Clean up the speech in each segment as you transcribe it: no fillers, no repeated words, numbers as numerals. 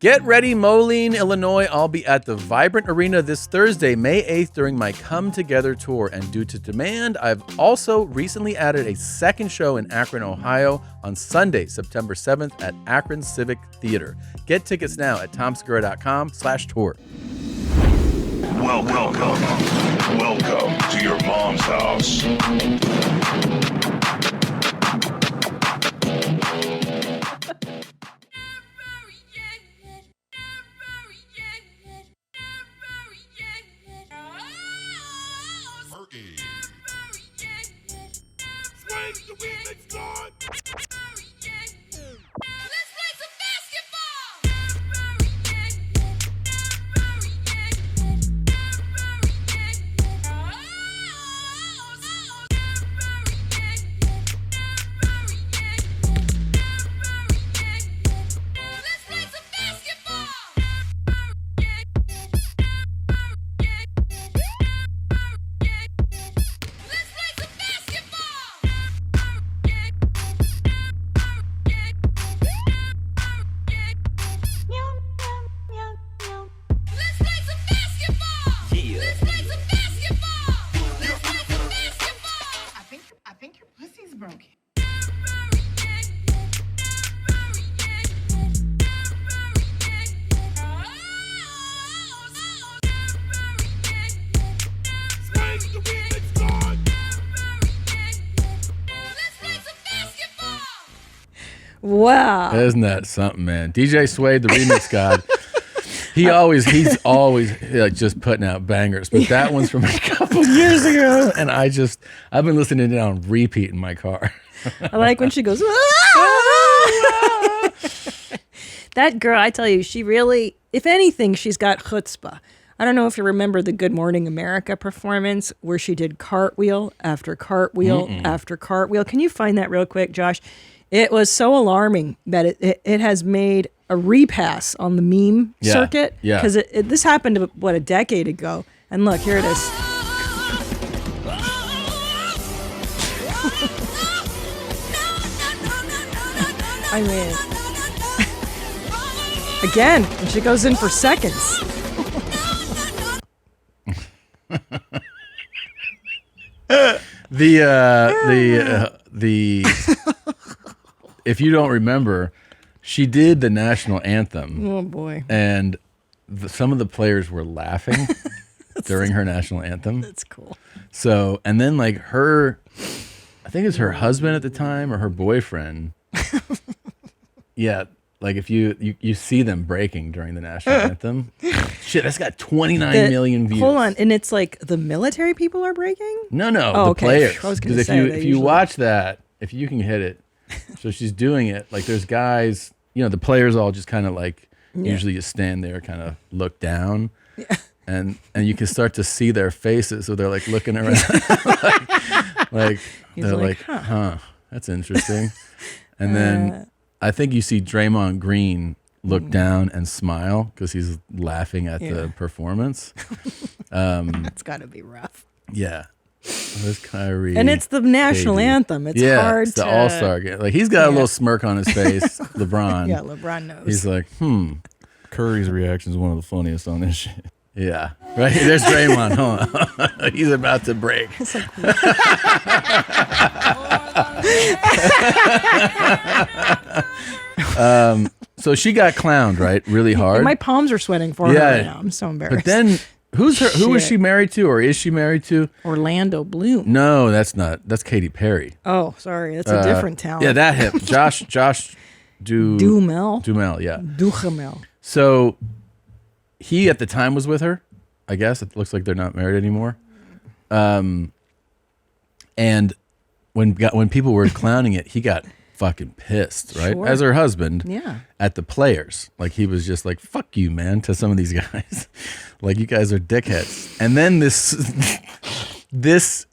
Get ready, Moline, Illinois. I'll be at the Vibrant Arena this Thursday, May 8th, during my Come Together tour. And due to demand, I've also recently added a second show in Akron, Ohio on Sunday, September 7th at Akron Civic Theater. Get tickets now at tomsegura.com/tour. Welcome to your mom's house. Fergie. Swing the remix on. Let's play some basketball. Wow. Isn't that something, man? DJ Suede, the remix god. He's always like just putting out bangers, but that one's from a couple years ago, and I've been listening to it on repeat in my car. I like when she goes, that girl, I tell you, she really, if anything, she's got chutzpah. I don't know if you remember the Good Morning America performance where she did cartwheel after cartwheel after cartwheel. Can you find that real quick, Josh? It was so alarming that it has made a repass on the meme circuit. Yeah. Because this happened, a decade ago. And look, here it is. I mean, again, and she goes in for seconds. If you don't remember, she did the national anthem. Oh boy! And some of the players were laughing during her national anthem. That's cool. So, and then like her, I think it was her husband at the time or her boyfriend. Yeah, like if you see them breaking during the national anthem. Shit, that's got 29 million views. Hold on, and it's like the military people are breaking? No, the okay. players. I was gonna Because say, if you watch that, if you can hit it, so she's doing it. Like there's guys, the players all just kind of like usually just stand there, kind of look down, and you can start to see their faces. So they're like looking around, like they're like, huh, that's interesting. And then I think you see Draymond Green look down and smile because he's laughing at the performance. It's got to be rough. Yeah. There's Kyrie. And it's the national anthem. It's hard it's the to... all-star game. Like he's got a little smirk on his face, LeBron. Yeah, LeBron knows. He's like, Curry's reaction is one of the funniest on this shit. Yeah. Right? There's Draymond. Hold on. He's about to break. It's like, so she got clowned, right? Really hard. my palms are sweating for her right now. I'm so embarrassed. But then who was she married to, or is she married to? Orlando Bloom. No, that's Katy Perry. Oh, sorry. That's a different talent. Yeah, that hip. Josh Duhamel. Dumel, yeah. Duhamel. So he at the time was with her. I guess it looks like they're not married anymore. And when people were clowning it, he got fucking pissed, right? Sure. As her husband. Yeah. At the players. Like he was just like, fuck you, man, to some of these guys. Like you guys are dickheads. And then this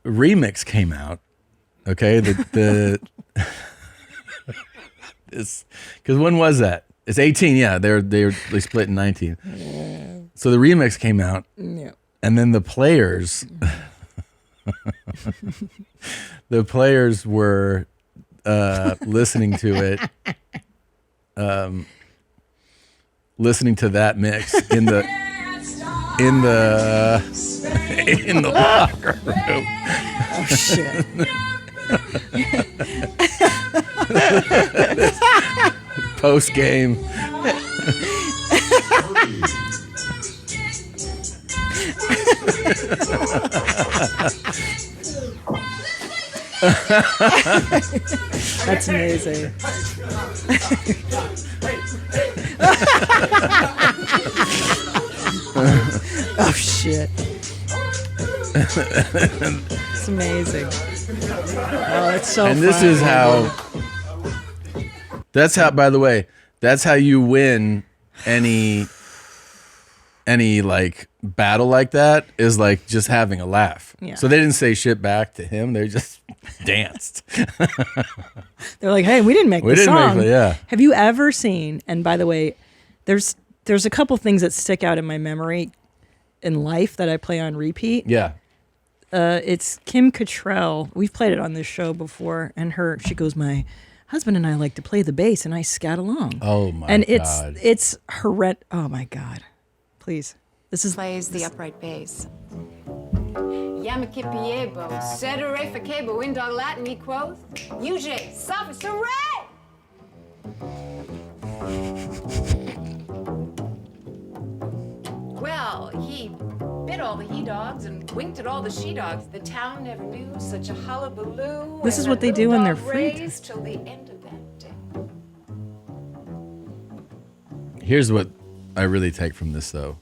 remix came out. Okay? Because when was that? It's 18, yeah. They split in 19. Yeah. So the remix came out. Yeah. And then the players were listening to it. listening to that mix in the in the locker room. Oh shit. Post game. That's amazing. Oh shit. It's amazing. Oh, it's so And this fun. is how. That's how. By the way, that's how you win any like battle like that, is like just having a laugh. Yeah. So they didn't say shit back to him. They just danced. They're like, hey, we didn't make We the didn't make song. the- yeah. Have you ever seen, and by the way, there's a couple things that stick out in my memory in life that I play on repeat. Yeah. It's Kim Cattrall. We've played it on this show before, and she goes, my husband and I like to play the bass, and I scat along. Oh my and God. it's horrendous. Oh my God. Please. This is Plays the upright bass. Yamakipiebo, Sedere Fakebo, Indog Latin, E quoth, UJ, Sophist, hooray! Well, he bit all the he-dogs and winked at all the she-dogs. The town never knew such a hullabaloo. This and is what that they do little in their dog free time. raised till the end of that day. Here's what I really take from this, though.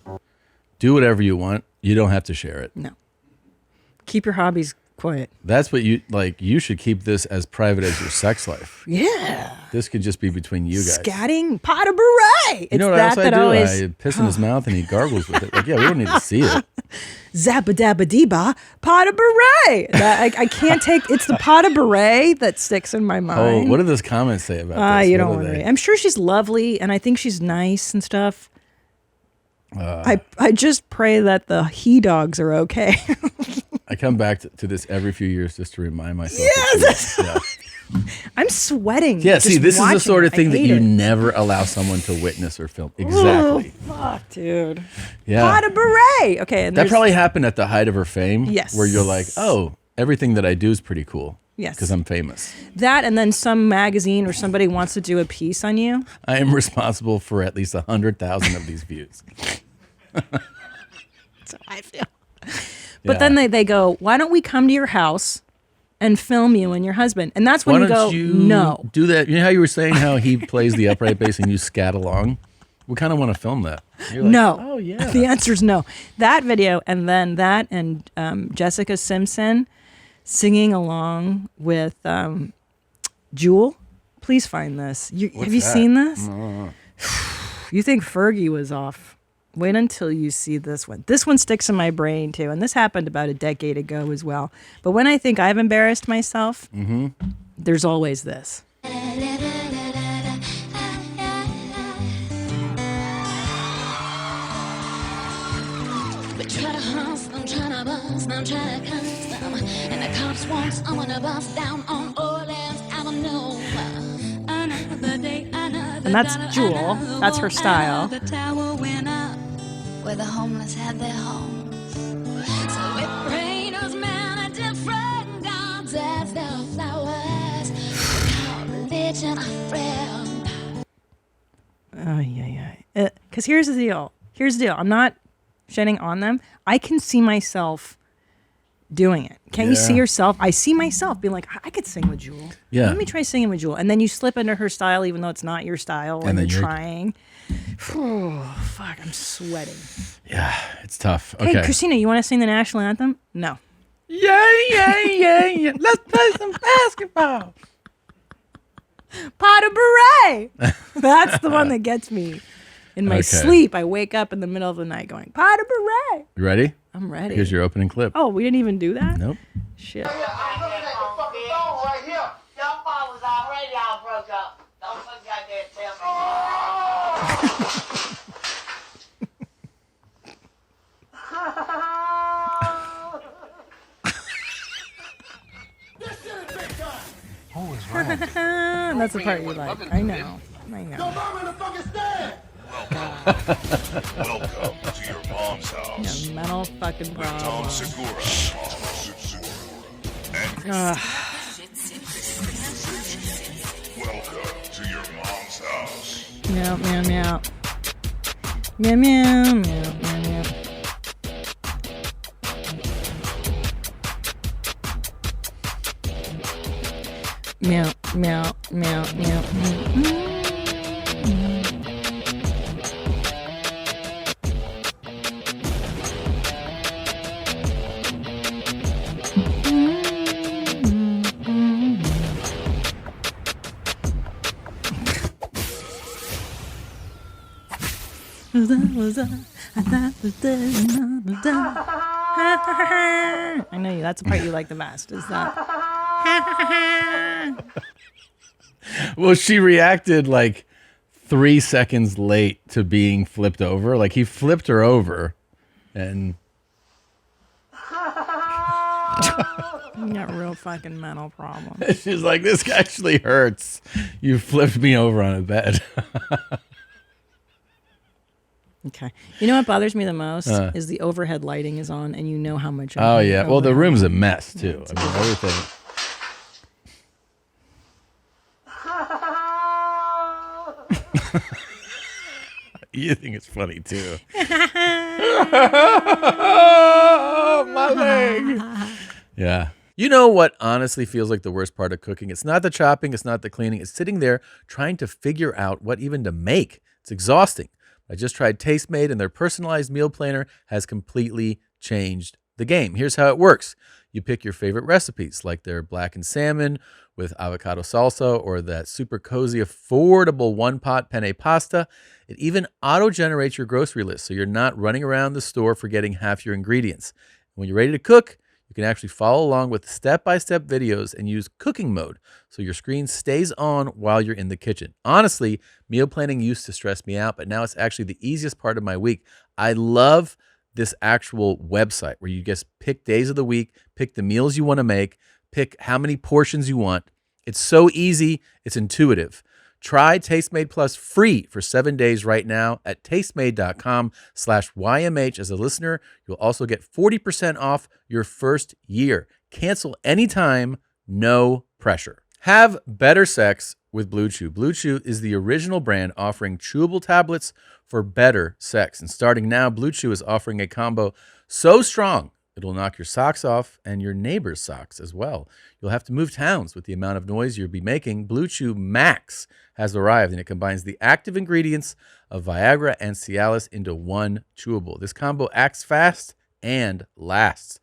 Do whatever you want. You don't have to share it. no. Keep your hobbies quiet. That's what you like. You should keep this as private as your sex life. Yeah. This could just be between you guys. Scatting, pot of beret. You know what it's else I do? always I piss in his mouth and he gargles with it. Like, yeah, we don't need to see it. zappa dabba dee-ba, pot of beret. I can't take. It's the pot of beret that sticks in my Oh, mind. what do those comments say about this? You What don't are want they? to. I'm sure she's lovely, and I think she's nice and stuff. I just pray that the he dogs are okay. I come back to this every few years just to remind myself. Yes. Yeah. I'm sweating. Yeah, just see, this is the watching sort of it. I thing that hate you it. never allow someone to witness or film. Exactly. Fuck, dude. Yeah. Pot of beret. Okay, and That there's- probably happened at the height of her fame. Yes. Where you're like, oh, everything that I do is pretty cool. Yes. Because I'm famous. that, and then some magazine or somebody wants to do a piece on you. I am responsible for at least 100,000 of these views. So I feel. But then they go, why don't we come to your house and film you and your husband? And that's when Why you go, don't you no. do that? You know how you were saying how he plays the upright bass and you scat along? We kind of want to film that. You're like, No. Oh, yeah. The answer is no. That video, and then that, and Jessica Simpson singing along with Jewel. Please find this. Have you that? seen this? You think Fergie was off. Wait until you see this one. This one sticks in my brain too. And this happened about a decade ago as well. But when I think I've embarrassed myself, there's always this. We try to hustle, I'm trying to bust, I'm trying to custom. And the cops want someone to bust down on Orleans Avenue. Another day, another And that's dollar, Jewel. another That's her war, style. another tower went up where the homeless had their homes. So we pray those men are different gods as their flowers. We call religion a friend. Oh, yeah. Because here's the deal. I'm not shedding on them. I can see myself doing it. Can you see Yeah. yourself? I see myself being like, I could sing with Jewel. Yeah. Let me try singing with Jewel. And then you slip into her style, even though it's not your style, and then you're you're- trying. Oh, fuck, I'm sweating. Yeah, it's tough. Hey, Okay. Christina, you want to sing the national anthem? No. Yeah. Let's play some basketball. Pot of beret. That's the one that gets me. In my Okay. sleep, I wake up in the middle of the night going, pot of beret. You ready? I'm ready. Here's your opening clip. Oh, we didn't even do that? Nope. Shit. Y'all fathers already all broke up. Don't fucking goddamn tell That's the part you like. I know. Mom in the fucking stand! Welcome to your mom's house. Yeah, mental fucking With Tom problem. Segura and welcome to your mom's house. Meow, meow, meow. Meow, meow, meow, meow, meow. Meow, meow, meow, meow, meow. I know you. That's the part you like the best. Is that? Well, she reacted like 3 seconds late to being flipped over. Like he flipped her over, and You got a real fucking mental problem. she's like, "This actually hurts. You flipped me over on a bed." Okay. You know what bothers me the most is the overhead lighting is on, and you know how much. Oh yeah. Well, the overhead- room's a mess too. I mean, everything. You think it's funny too. Oh, my leg. Yeah. You know what honestly feels like the worst part of cooking? It's not the chopping, it's not the cleaning. It's sitting there trying to figure out what even to make. It's exhausting. I just tried Tastemade, and their personalized meal planner has completely changed the game. Here's how it works. You pick your favorite recipes, like their blackened salmon with avocado salsa or that super cozy, affordable one-pot penne pasta. It even auto-generates your grocery list, so you're not running around the store forgetting half your ingredients. When you're ready to cook, you can actually follow along with step-by-step videos and use cooking mode, so your screen stays on while you're in the kitchen. Honestly, meal planning used to stress me out, but now it's actually the easiest part of my week. I love this actual website where you just pick days of the week, pick the meals you want to make, pick how many portions you want. It's so easy. It's intuitive. Try Tastemade Plus free for 7 days right now at tastemade.com/YMH. As a listener, you'll also get 40% off your first year. Cancel anytime, no pressure. Have better sex with Blue Chew. Blue Chew is the original brand offering chewable tablets for better sex. And starting now, Blue Chew is offering a combo so strong, it'll knock your socks off and your neighbor's socks as well. You'll have to move towns with the amount of noise you'll be making. Blue Chew Max has arrived, and it combines the active ingredients of Viagra and Cialis into one chewable. This combo acts fast and lasts.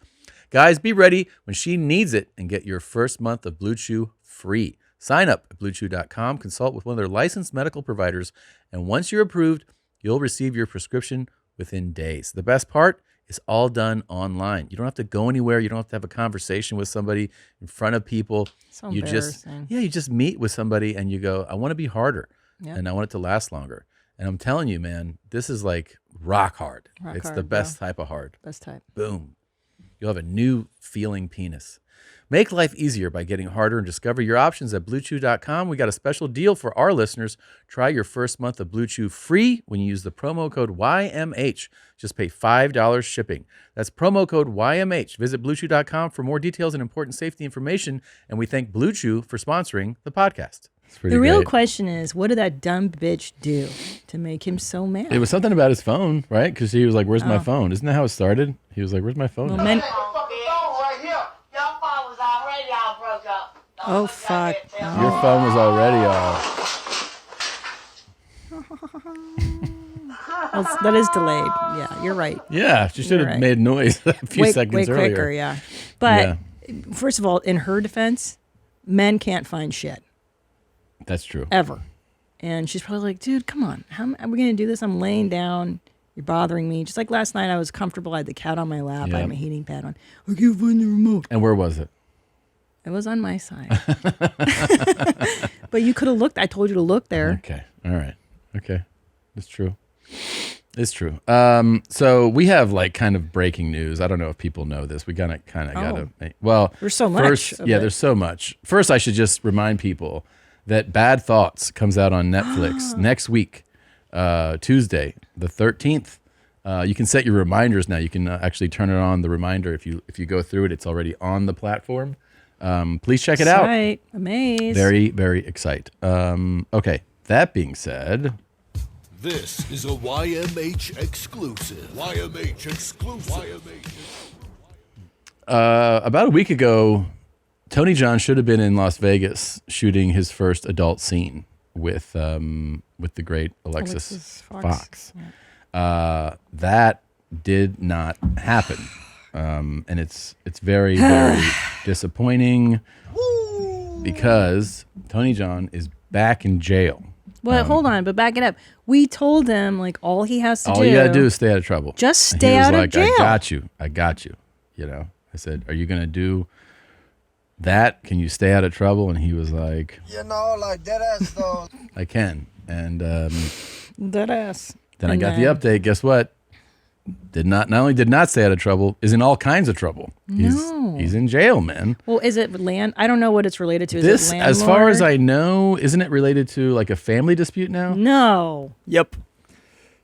Guys, be ready when she needs it and get your first month of Blue Chew free. Sign up at BlueChew.com, consult with one of their licensed medical providers, and once you're approved, you'll receive your prescription within days. The best part? It's all done online. You don't have to go anywhere. You don't have to have a conversation with somebody in front of people. So You just embarrassing. you just meet with somebody and you go, I want to be harder Yep. and I want it to last longer. And I'm telling you, man, this is like rock hard. Rock It's hard, the best bro. type of hard. Best type. Boom. You'll have a new feeling penis. Make life easier by getting harder and discover your options at BlueChew.com. We got a special deal for our listeners. Try your first month of Blue Chew free when you use the promo code YMH. Just pay $5 shipping. That's promo code YMH. Visit BlueChew.com for more details and important safety information. And we thank Blue Chew for sponsoring the podcast. It's pretty The real great. question is, what did that dumb bitch do to make him so mad? It was something about his phone, right? Because he was like, "Where's my phone?" Isn't that how it started? He was like, "Where's my phone?" Well, now?" men- Fucking phone right here. Your phone was already all broke up. Oh, fuck. Your phone was already off. Well, that is delayed. Yeah, you're right. Yeah, she should You're have right. made noise a few way seconds earlier. quicker, yeah. But first of all, in her defense, men can't find shit That's true. ever. And she's probably like, dude, come on. How are we going to do this? I'm laying down. You're bothering me. Just like last night, I was comfortable. I had the cat on my lap. I Yeah. had my heating pad on. I can't find the remote. And where was it? It was on my side. But you could have looked. I told you to look there. Okay. All right. Okay. It's true. It's true. So we have like kind of breaking news. I don't know if people know this. We gotta well, There's so much First, of yeah, it. there's so much. First, I should just remind people that Bad Thoughts comes out on Netflix next week. Tuesday, the 13th. You can set your reminders now. You can actually turn it on, the reminder. If you go through it, it's already on the platform. Please check it out. Right. Amazed. Very, very excited. Okay, that being said, This is a YMH exclusive. YMH exclusive. about a week ago, Tony John should have been in Las Vegas shooting his first adult scene with the great Alexis Fox. That did not happen, and it's very, very disappointing because Tony John is back in jail. Well, hold on, but back it up. We told him like all he has to do. All you gotta do is stay out of trouble. Just And stay he was out of like, jail. I got you. You know, I said, are you gonna do that? Can you stay out of trouble? And he was like, like dead ass though. I can. And That ass. then I got the update. Guess what? Not only did not stay out of trouble, is in all kinds of trouble. He's in jail, man. Well, is it land? I don't know what it's related to. Is This, it as far as landlord? I know, isn't it related to like a family dispute now? No. Yep.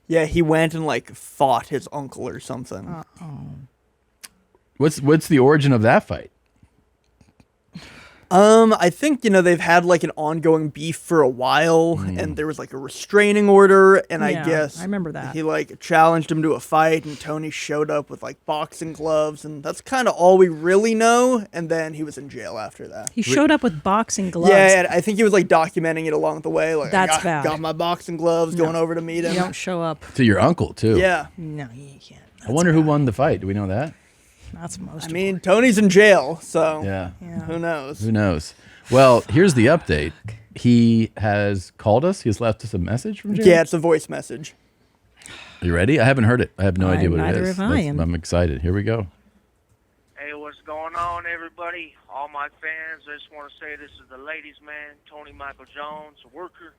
Yeah, he went and like fought his uncle or something. What's the origin of that fight? I think, they've had like an ongoing beef for a while and there was like a restraining order and I Yeah, guess I remember that. he like challenged him to a fight and Tony showed up with like boxing gloves and that's kind of all we really know and then he was in jail after that. He showed up with boxing gloves. Yeah, and I think he was like documenting it along the way like That's I bad. got my boxing gloves going over to meet You him. don't show up. To your uncle too. Yeah. No, you can't. I wonder who won the fight. Do we know that? That's most. I mean, Tony's in jail, so Yeah. who knows? Who knows? Well, here's the update. He has called us. He's left us a message from jail. Yeah, it's a voice message. Are you ready? I haven't heard it. I have no idea what it neither is. have I. I'm excited. Here we go. Hey, what's going on, everybody? All my fans, I just want to say this is the ladies' man, Tony Michael Jones, a worker.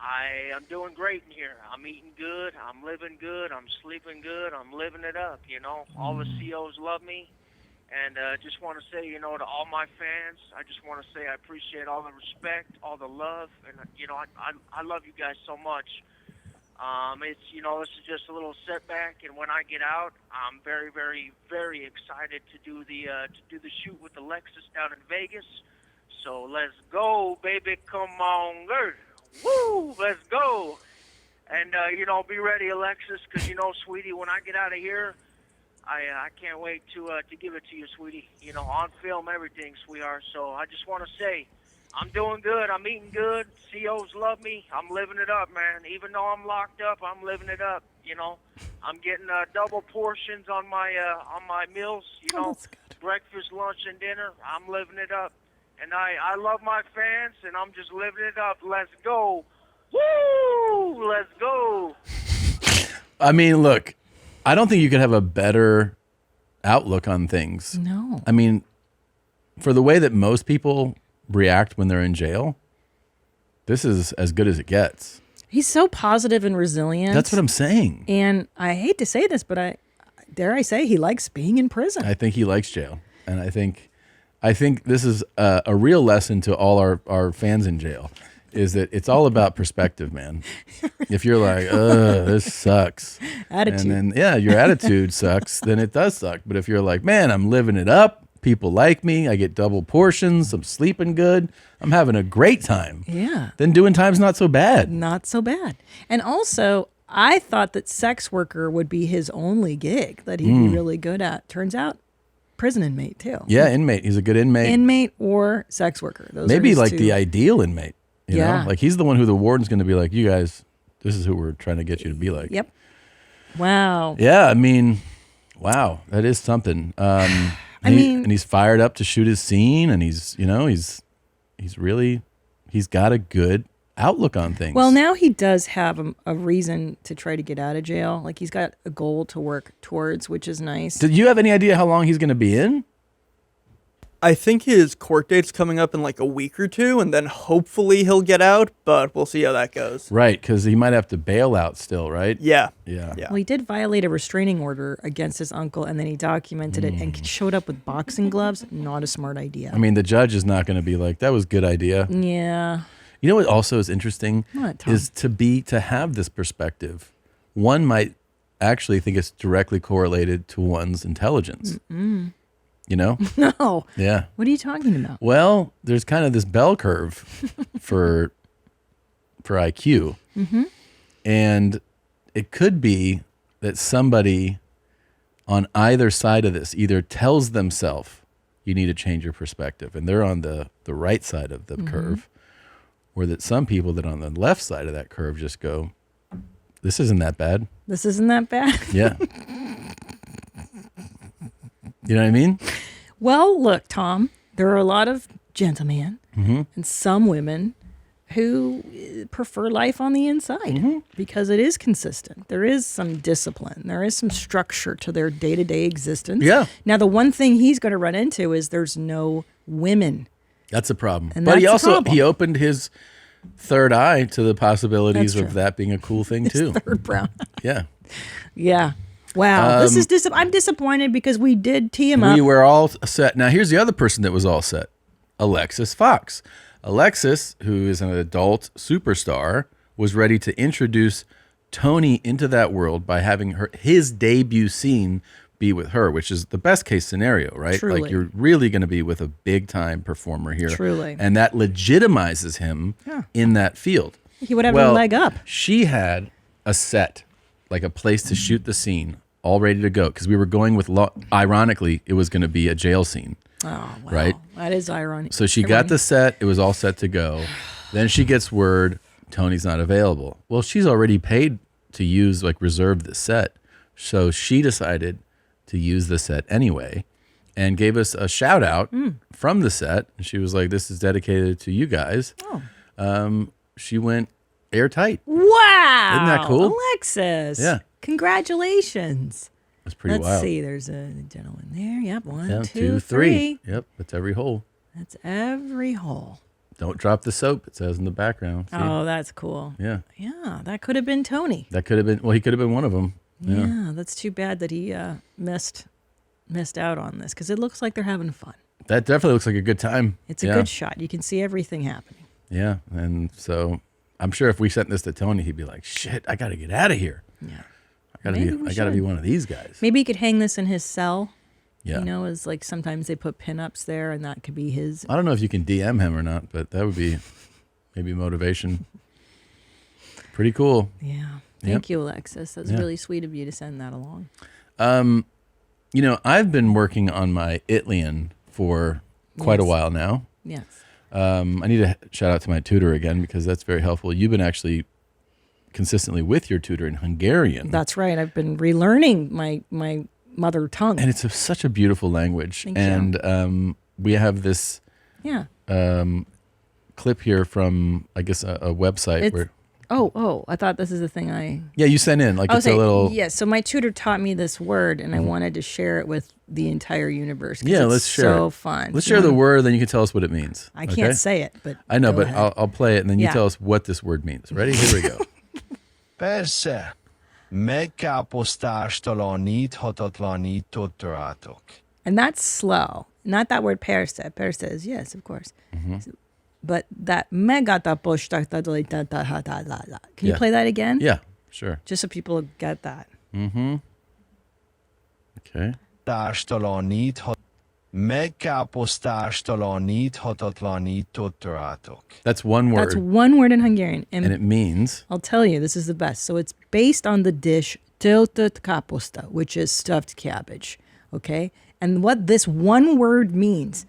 I am doing great in here. I'm eating good. I'm living good. I'm sleeping good. I'm living it up, All the COs love me. And just want to say, to all my fans, I just want to say I appreciate all the respect, all the love. And, I love you guys so much. It's, this is just a little setback. And when I get out, I'm very, very, very excited to do the shoot with Alexis down in Vegas. So let's go, baby. Come on, girl. Woo, let's go. And, be ready, Alexis, because, sweetie, when I get out of here, I can't wait to give it to you, sweetie. On film, everything, sweetheart. So I just want to say, I'm doing good. I'm eating good. COs love me. I'm living it up, man. Even though I'm locked up, I'm living it up. I'm getting double portions on my meals. that's good. Breakfast, lunch, and dinner. I'm living it up. And I love my fans, and I'm just living it up. Let's go. Woo! Let's go. I mean, look, I don't think you could have a better outlook on things. No. I mean, for the way that most people react when they're in jail, this is as good as it gets. He's so positive and resilient. That's what I'm saying. And I hate to say this, but I dare I say he likes being in prison. I think he likes jail. And I think this is a real lesson to all our fans in jail, is that it's all about perspective, man. If you're like, this sucks. Attitude. And then, your attitude sucks, then it does suck. But if you're like, man, I'm living it up. People like me. I get double portions. I'm sleeping good. I'm having a great time. Yeah. Then doing time's not so bad. Not so bad. And also, I thought that sex worker would be his only gig that he'd be really good at. Turns out, prison inmate too. Yeah, inmate. He's a good inmate. Inmate or sex worker. Those are Maybe his like two. the ideal inmate. You Yeah. know? Like he's the one who the warden's going to be like, you guys, this is who we're trying to get you to be like. Yep. Wow. Yeah, I mean, wow, that is something. And he's fired up to shoot his scene, and he's got a good outlook on things. Well, now he does have a reason to try to get out of jail. Like he's got a goal to work towards, which is nice. Did you have any idea how long he's going to be in? I think his court date's coming up in like a week or two, and then hopefully he'll get out, but we'll see how that goes. Right, because he might have to bail out still, right? Yeah. Yeah. Well, he did violate a restraining order against his uncle, and then he documented it and showed up with boxing gloves. Not a smart idea. I mean, the judge is not going to be like, that was a good idea. Yeah. You know what also is interesting What, Tom? is to have this perspective. One might actually think it's directly correlated to one's intelligence. You know? No. Yeah. What are you talking about? Well, there's kind of this bell curve for IQ. And it could be that somebody on either side of this either tells themselves you need to change your perspective and they're on the right side of the curve, or that some people that are on the left side of that curve just go, this isn't that bad. This isn't that bad. Yeah. You know what I mean? Well, look, Tom, there are a lot of gentlemen and some women who prefer life on the inside because it is consistent. There is some discipline. There is some structure to their day-to-day existence. Yeah. Now, the one thing he's going to run into is there's no women. That's a problem. And But he that's a also, problem. he opened his third eye to the possibilities That's of true. that being a cool thing too. Third brown. Yeah. Yeah. Wow. This is I'm disappointed because we did tee him up. We were all set. Now, here's the other person that was all set. Alexis Fox. Alexis, who is an adult superstar, was ready to introduce Tony into that world by having his debut scene be with her, which is the best case scenario, right? Truly. Like you're really going to be with a big time performer here. Truly. And that legitimizes him in that field. He would have a leg up. She had a set, like a place to shoot the scene, all ready to go. Because we were going with, ironically, it was going to be a jail scene. Oh, wow. Right? That is ironic. So she got the set. It was all set to go. Then she gets word Tony's not available. Well, she's already paid to reserve the set. So she decided to use the set anyway and gave us a shout out from the set. And she was like, this is dedicated to you guys. She went airtight. Wow. Isn't that cool? Alexis. Yeah. Congratulations. That's pretty Let's wild. see. There's a gentleman there. Yep. One, Yeah, two, three. Yep, that's every hole. That's every hole. Don't drop the soap, it says in the background. See? Oh, that's cool. Yeah. Yeah, that could have been Tony. That could have been, he could have been one of them. Yeah, that's too bad that he missed out on this because it looks like they're having fun. That definitely looks like a good time. It's a good shot. You can see everything happening. Yeah, and so I'm sure if we sent this to Tony, he'd be like, "Shit, I got to get out of here. Yeah. I got to be one of these guys." Maybe he could hang this in his cell. Yeah. You know, as like sometimes they put pinups there, and that could be his. I don't know if you can DM him or not, but that would be maybe motivation. Pretty cool. Yeah. Thank you, Alexis. That's really sweet of you to send that along. You know, I've been working on my Italian for quite a while now. Yes. I need to shout out to my tutor again because that's very helpful. You've been actually consistently with your tutor in Hungarian. That's right. I've been relearning my mother tongue. And it's such a beautiful language. Thank you. And we have this clip here from, I guess, a website where. Oh, I thought this is the thing Yeah, you sent in. Like I it's a little. Yeah, so my tutor taught me this word, and I wanted to share it with the entire universe. 'Cause Yeah, it's let's share so it. fun. Let's share the word, then you can tell us what it means. I can't say it, but I know, go but ahead. I'll play it, and then you Yeah. tell us what this word means. Ready? Here we go. Persze, megkáposztástalanít hatatlanít tudtátok. And that's slow. Not that word perse. Perse is yes, of course. But that megataposhta. Can you play that again? Yeah, sure. Just so people get that. Okay. Tástalanít megkáposztástalanít hatatlanít tudtátok. That's one word. That's one word in Hungarian. And it means. I'll tell you, this is the best. So it's based on the dish töltött kaposta, which is stuffed cabbage. Okay? And what this one word means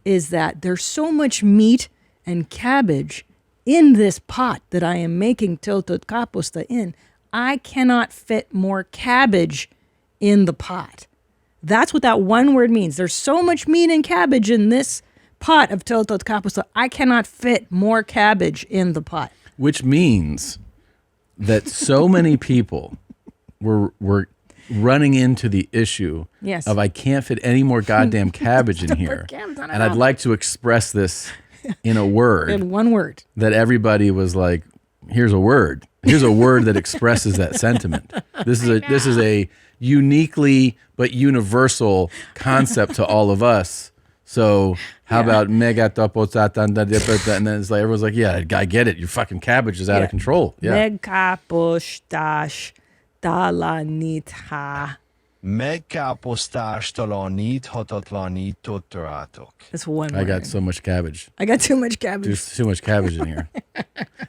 is that there's so much meat and cabbage in this pot that I am making töltött kaposta in, I cannot fit more cabbage in the pot. That's what that one word means. There's so much meat and cabbage in this pot of töltött kaposta, I cannot fit more cabbage in the pot. Which means that so many people were running into the issue Yes. of I can't fit any more goddamn cabbage in here. And I'd like to express this in a word. In one word. That everybody was like, here's a word. Here's a word that expresses that sentiment. This is a uniquely but universal concept to all of us So how about mega toposata and then it's like everyone's like, yeah, I get it. Your fucking cabbage is out of control. Yeah. Mega postash talanitha. Mega postás talanít hatatlanít tottorátok. That's one I word. got so much cabbage. I got too much cabbage. There's too much cabbage in here.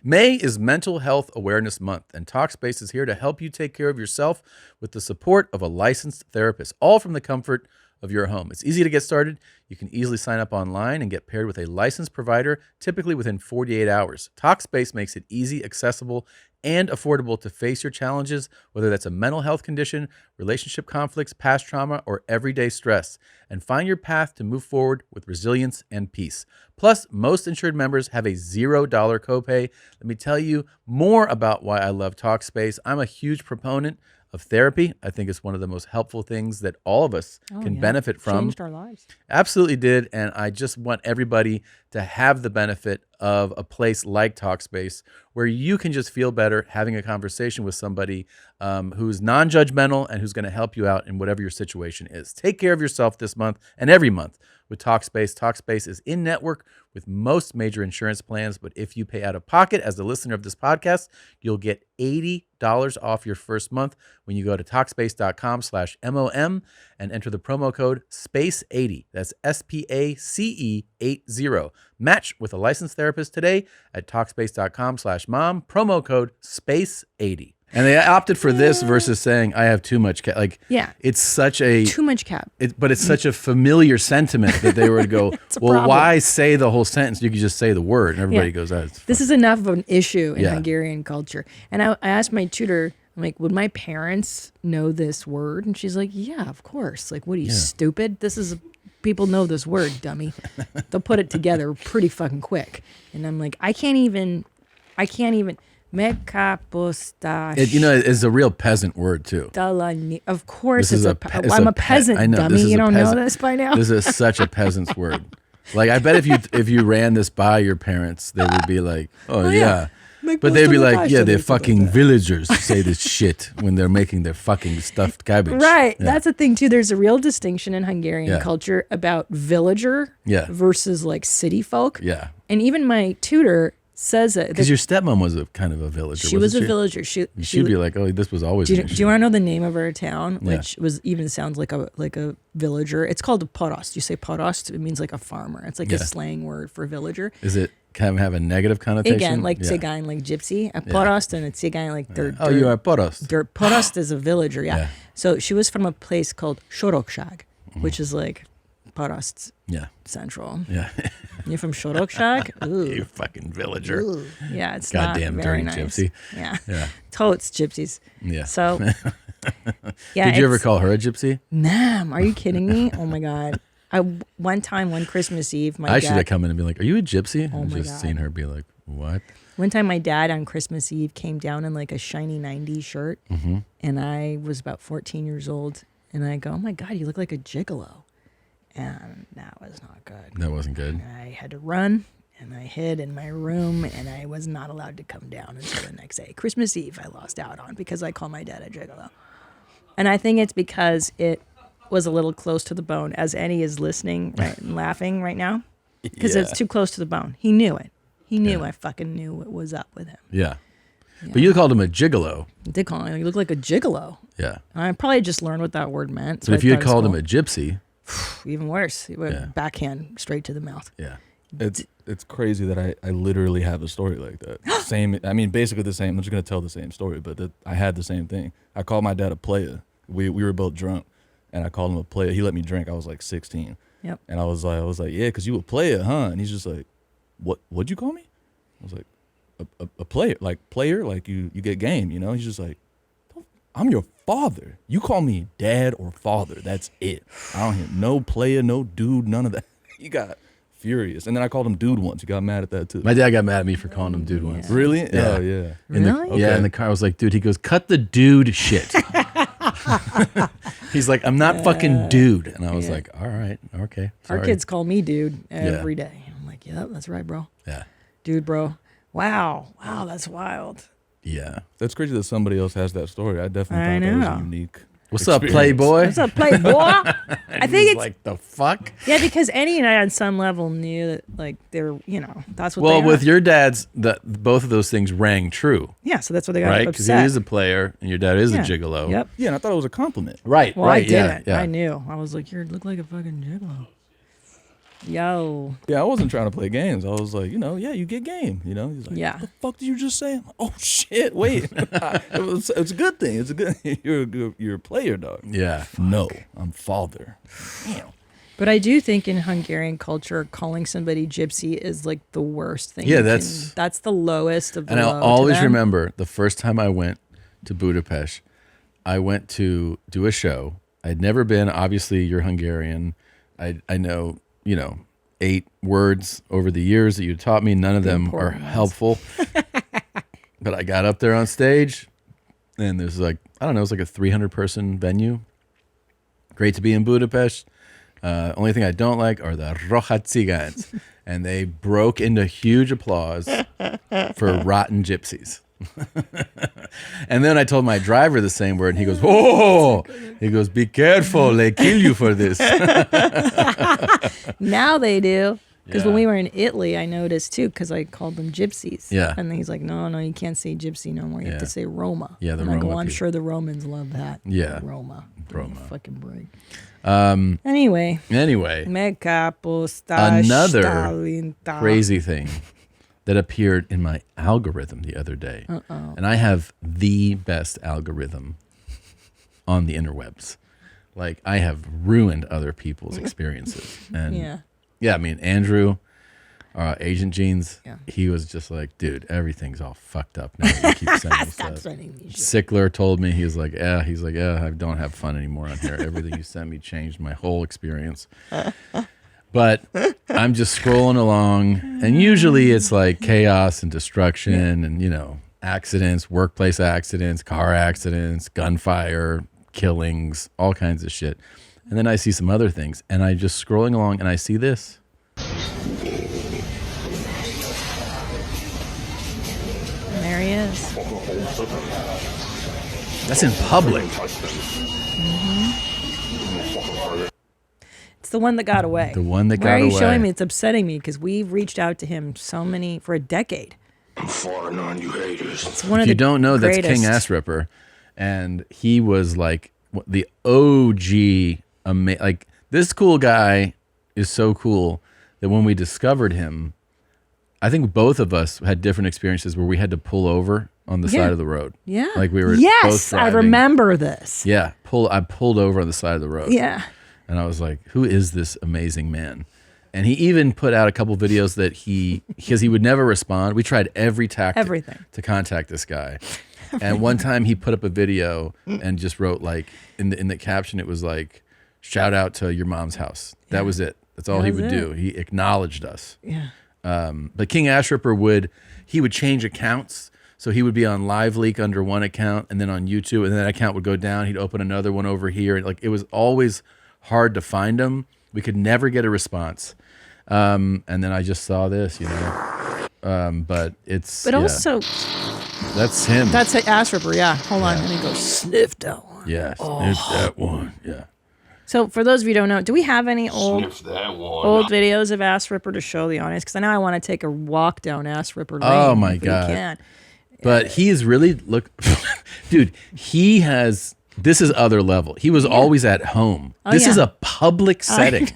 May is Mental Health Awareness Month, and Talkspace is here to help you take care of yourself with the support of a licensed therapist, all from the comfort of your home. It's easy to get started. You can easily sign up online and get paired with a licensed provider, typically within 48 hours. Talkspace makes it easy, accessible, and affordable to face your challenges, whether that's a mental health condition, relationship conflicts, past trauma, or everyday stress, and find your path to move forward with resilience and peace. Plus, most insured members have a $0 copay. Let me tell you more about why I love Talkspace. I'm a huge proponent of therapy. I think it's one of the most helpful things that all of us can benefit from. Changed our lives. Absolutely did. And I just want everybody to have the benefit of a place like Talkspace where you can just feel better having a conversation with somebody who's non-judgmental and who's going to help you out in whatever your situation is. Take care of yourself this month and every month with Talkspace. Talkspace is in network with most major insurance plans, but if you pay out of pocket as a listener of this podcast, you'll get $80 off your first month when you go to Talkspace.com/MOM and enter the promo code SPACE80. That's SPACE80. Match with a licensed therapist today at Talkspace.com/mom, promo code SPACE80. And they opted for this versus saying, I have too much it's such a Too much cab. but it's such a familiar sentiment that they were to go, well, problem. why say the whole sentence? You could just say the word. And everybody goes, oh, it's This is enough of an issue in Yeah. Hungarian culture. And I asked my tutor, I'm like, would my parents know this word? And she's like, yeah, of course. Like, what are you, stupid? People know this word, dummy. They'll put it together pretty fucking quick. And I'm like, I can't even. Mekapostash. it's a real peasant word too. Of course, This is I'm a peasant, I know, dummy. this is You a don't know peasant. this by now. This is such a peasant's word. Like, I bet if you ran this by your parents, they would be like, oh yeah. But they'd be like, yeah, they're fucking villagers say this shit when they're making their fucking stuffed cabbage. Right. Yeah. That's the thing too. There's a real distinction in Hungarian Yeah. culture about villager versus like city folk. Yeah. And even my tutor says it. Because your stepmom was a kind of a villager. She was a wasn't villager. She'd be like, oh, this was always Do an you issue. want to know the name of our town, Yeah. which even sounds like a villager? It's called a porost. You say porost, it means like a farmer. It's like a slang word for villager. Is it kind of have a negative connotation? Again, like tsigan, like gypsy. A porost and a tsigan, like they're. Oh, you are porost. Porost is a villager, yeah. Yeah. So she was from a place called Sorokság, which is like Porost's central. Yeah. You're from Sorokság? Ooh. You fucking villager. Ooh. Yeah, it's Goddamn not very dirty nice. gypsy. Yeah. Yeah. Totes gypsies. Yeah. So, yeah. Did you ever it's- call her a gypsy? Ma'am, are you kidding me? Oh my God. One Christmas Eve, I should dad, have come in and be like, are you a gypsy? Oh and my just God. seen her be like, what? one time my dad on Christmas Eve came down in like a shiny 90s shirt and I was about 14 years old and I go, oh my God, you look like a gigolo. And that was not good. That wasn't good. And I had to run and I hid in my room and I was not allowed to come down until the next day. Christmas Eve I lost out on because I called my dad a gigolo. And I think it's because it was a little close to the bone, as Enny is listening right, and laughing right now, because it's too close to the bone. He knew it. He knew I fucking knew what was up with him. Yeah. But you called him a gigolo. I did call him. You look like a gigolo. Yeah. I probably just learned what that word meant. But if you had called him a gypsy. even worse, it went backhand straight to the mouth. Yeah. It's crazy that I literally have a story like that. Same. I mean, basically the same. I'm just gonna tell the same story, but I had the same thing. I called my dad a player. We were both drunk, and I called him a player. He let me drink. I was like 16. Yep. And I was like, yeah, because you a player, huh? And he's just like, what'd you call me? I was like, a player, like you get game, you know? He's just like, I'm your father. You call me dad or father. That's it. I don't hear no player, no dude, none of that. He got furious. And then I called him dude once. He got mad at that too. My dad got mad at me for calling him dude once. Really? Yeah. Oh, yeah. Really? Yeah, in the car. I was like, dude, he goes, cut the dude shit. He's like, I'm not fucking dude. And I was like, all right, okay. Sorry. Our kids call me dude every day. I'm like, yeah, that's right, bro. Yeah. Dude, bro. Wow, that's wild. Yeah. That's crazy that somebody else has that story. I definitely I thought that know. was unique. What's up, experience. Playboy? What's up, Playboy? I think He's it's like, the fuck? yeah, because Enny and I on some level knew that like they're that's what. Well, they with are. your dad's, both of those things rang true, yeah, so that's what they got right? Because he upset. is a player and your dad is Yeah. a gigolo. Yep. Yeah, and I thought it was a compliment. Right. Well, right. I didn't. Yeah. I knew. I was like, you look like a fucking gigolo. Yo. Yeah, I wasn't trying to play games. I was like, yeah, you get game. He's like, Yeah. what the fuck did you just say? I'm like, oh shit, wait. It's a good thing. It's a good. You're a player, dog. Yeah. No, I'm father. Damn. But I do think in Hungarian culture, calling somebody gypsy is like the worst thing. Yeah, you that's the lowest of the And low I'll to always them. remember the first time I went to Budapest, I went to do a show. I'd never been. Obviously, you're Hungarian. I know, 8 words over the years that you taught me. None of them are important ones. helpful. But I got up there on stage, and there's like, I don't know, it's like a 300-person venue. Great to be in Budapest. Only thing I don't like are the Roja Cigans. And they broke into huge applause for rotten gypsies. And then I told my driver the same word, and he goes, "Oh!" He goes, "Be careful, they kill you for this." Now they do. Because when Yeah. we were in Italy, I noticed too, because I called them gypsies. Yeah. And then he's like, no, you can't say gypsy no more. You have to Yeah. say Roma. Yeah, the and I go, Roma I'm people. sure the Romans love that. Yeah. Roma. Roma. Fucking break. Anyway, Me capo sta another stalinta. crazy thing that appeared in my algorithm the other day. And I have the best algorithm on the interwebs. Like, I have ruined other people's experiences. And Yeah. I mean, Andrew, Agent Jeans, Yeah. he was just like, dude, everything's all fucked up now. You keep sending me Stop stuff. sending me shit. Sickler told me, he's like, I don't have fun anymore on here. Everything you sent me changed my whole experience. But I'm just scrolling along, and usually it's like chaos and destruction and, accidents, workplace accidents, car accidents, gunfire, killings, all kinds of shit. And then I see some other things, and I'm just scrolling along, and I see this. And there he is. That's in public. It's the one that got away. The one that Why got are you away. showing me? It's upsetting me because we've reached out to him for a decade. I'm farting on you haters. It's one of If you the don't know, that's greatest. King Ass Ripper, and he was like the OG. Like, this cool guy is so cool that when we discovered him, I think both of us had different experiences where we had to pull over on the Yeah. side of the road. Yeah. Like we were both Yes, I driving. remember this. Yeah, I pulled over on the side of the road. Yeah. And I was like, who is this amazing man? And he even put out a couple videos that because he would never respond. We tried every tactic Everything. to contact this guy. And one time he put up a video and just wrote, like, in the caption, it was like, shout out to your mom's house. That was it. That's all That he was would it. do. He acknowledged us. Yeah. But King Ash Ripper would change accounts. So he would be on Live Leak under one account, and then on YouTube, and then that account would go down. He'd open another one over here. Like, it was always hard to find him. We could never get a response. And then I just saw this, but it's. But yeah, also, that's him. that's an ass ripper. Yeah. Hold on. Let me go sniff that one. Yes, it's that one. Yeah. So for those of you who don't know, do we have any old That one. videos of ass ripper to show the audience? Because I know I want to take a walk down ass ripper lane. Oh, my if we God. can. But he is really dude. He has. This is other level. He was always at home. This is yeah. a public setting.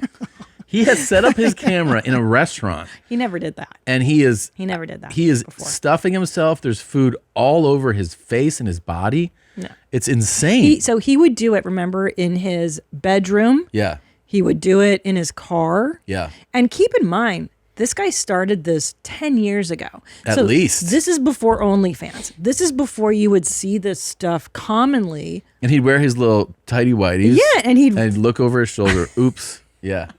He has set up his camera in a restaurant, He never did that. and he Never did that. is before. stuffing himself. There's food all over his face and his body. No. It's insane. So he would do it, remember, in his bedroom. Yeah, He would do it in his car. yeah. And keep in mind, this guy started this 10 years ago. At least. This is before OnlyFans. This is before you would see this stuff commonly. And he'd wear his little tighty whities. Yeah, and he'd look over his shoulder. Oops. Yeah.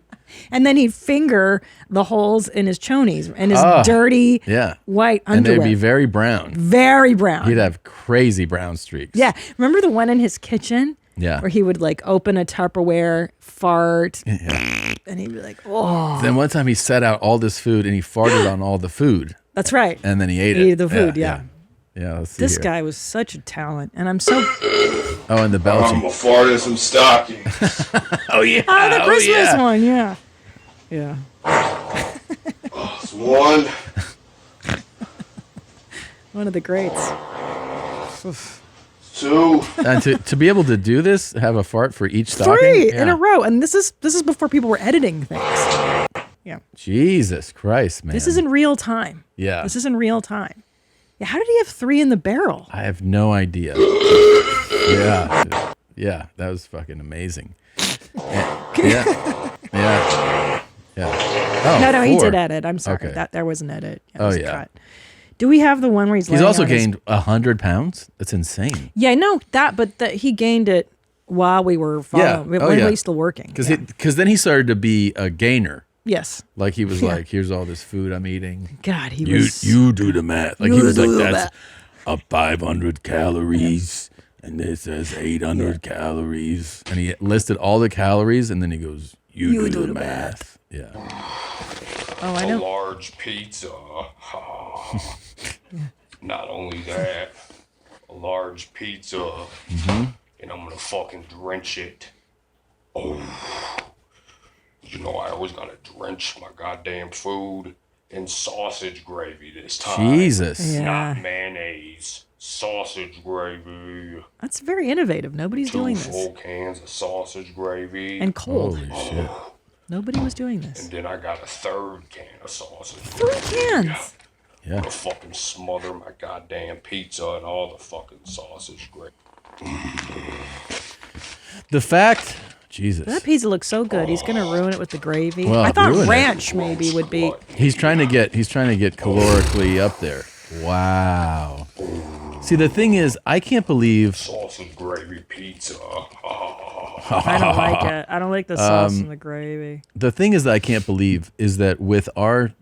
and then he'd finger the holes in his chonies and his Oh, dirty Yeah. white And underwear. they'd be very brown. Very brown. He'd have crazy brown streaks. Yeah. Remember the one in his kitchen? Yeah. Where he would like open a Tupperware, fart, and he'd be like, oh. Then one time he set out all this food and he farted on all the food. That's right. And then he ate He it. ate the food, yeah. Yeah, let's see This here. guy was such a talent, and I'm so. Oh, and the I'm belching. gonna fart in some stockings. Oh yeah. Oh, the Christmas yeah. one, yeah. Yeah. It's one. One of the greats. Two. And to be able to do this, have a fart for each stocking. 3 in Yeah. a row, and this is before people were editing things. Yeah. Jesus Christ, man. This is in real time. Yeah. This is in real time. Yeah. How did he have 3 in the barrel? I have no idea. Yeah. Yeah, that was fucking amazing. Yeah. Yeah. Oh, No, he 4. did edit. I'm sorry. Okay. That there was an edit. That Oh, was a yeah. cut. Do we have the one where he's He's laying also on his- gained 100 pounds. That's insane. Yeah, no, but he gained it while we were following. Yeah. Oh, when yeah. he's still working. Because Yeah. then he started to be a gainer. Yes. Like he was Yeah. like, here's all this food I'm eating. God, he you, was. You do the math. Like You he was do like, the that's a 500 calories. And this says 800 calories. And he listed all the calories. And then he goes, you do the math. Yeah. Oh, I A know. large pizza. Not only that, a large pizza. And I'm gonna fucking drench it. Oh. You know, I always gotta drench my goddamn food in sausage gravy this time. Jesus. Yeah. Not mayonnaise. Sausage gravy. That's very innovative. Nobody's 2 doing this. full cans of sausage gravy. And cold. Holy shit. Nobody was doing this. And then I got a 3rd can of sausage 3 gravy. cans. Yeah. I'm gonna fucking smother my goddamn pizza and all the fucking sausage gravy. The fact, Jesus. That pizza looks so good. He's gonna ruin it with the gravy. Well, I thought ruin it. ranch maybe would be. He's trying to get calorically up there. Wow. See, the thing is, I can't believe Sausage gravy pizza. I don't like it. I don't like the sauce and the gravy. the thing is that I can't believe is that with our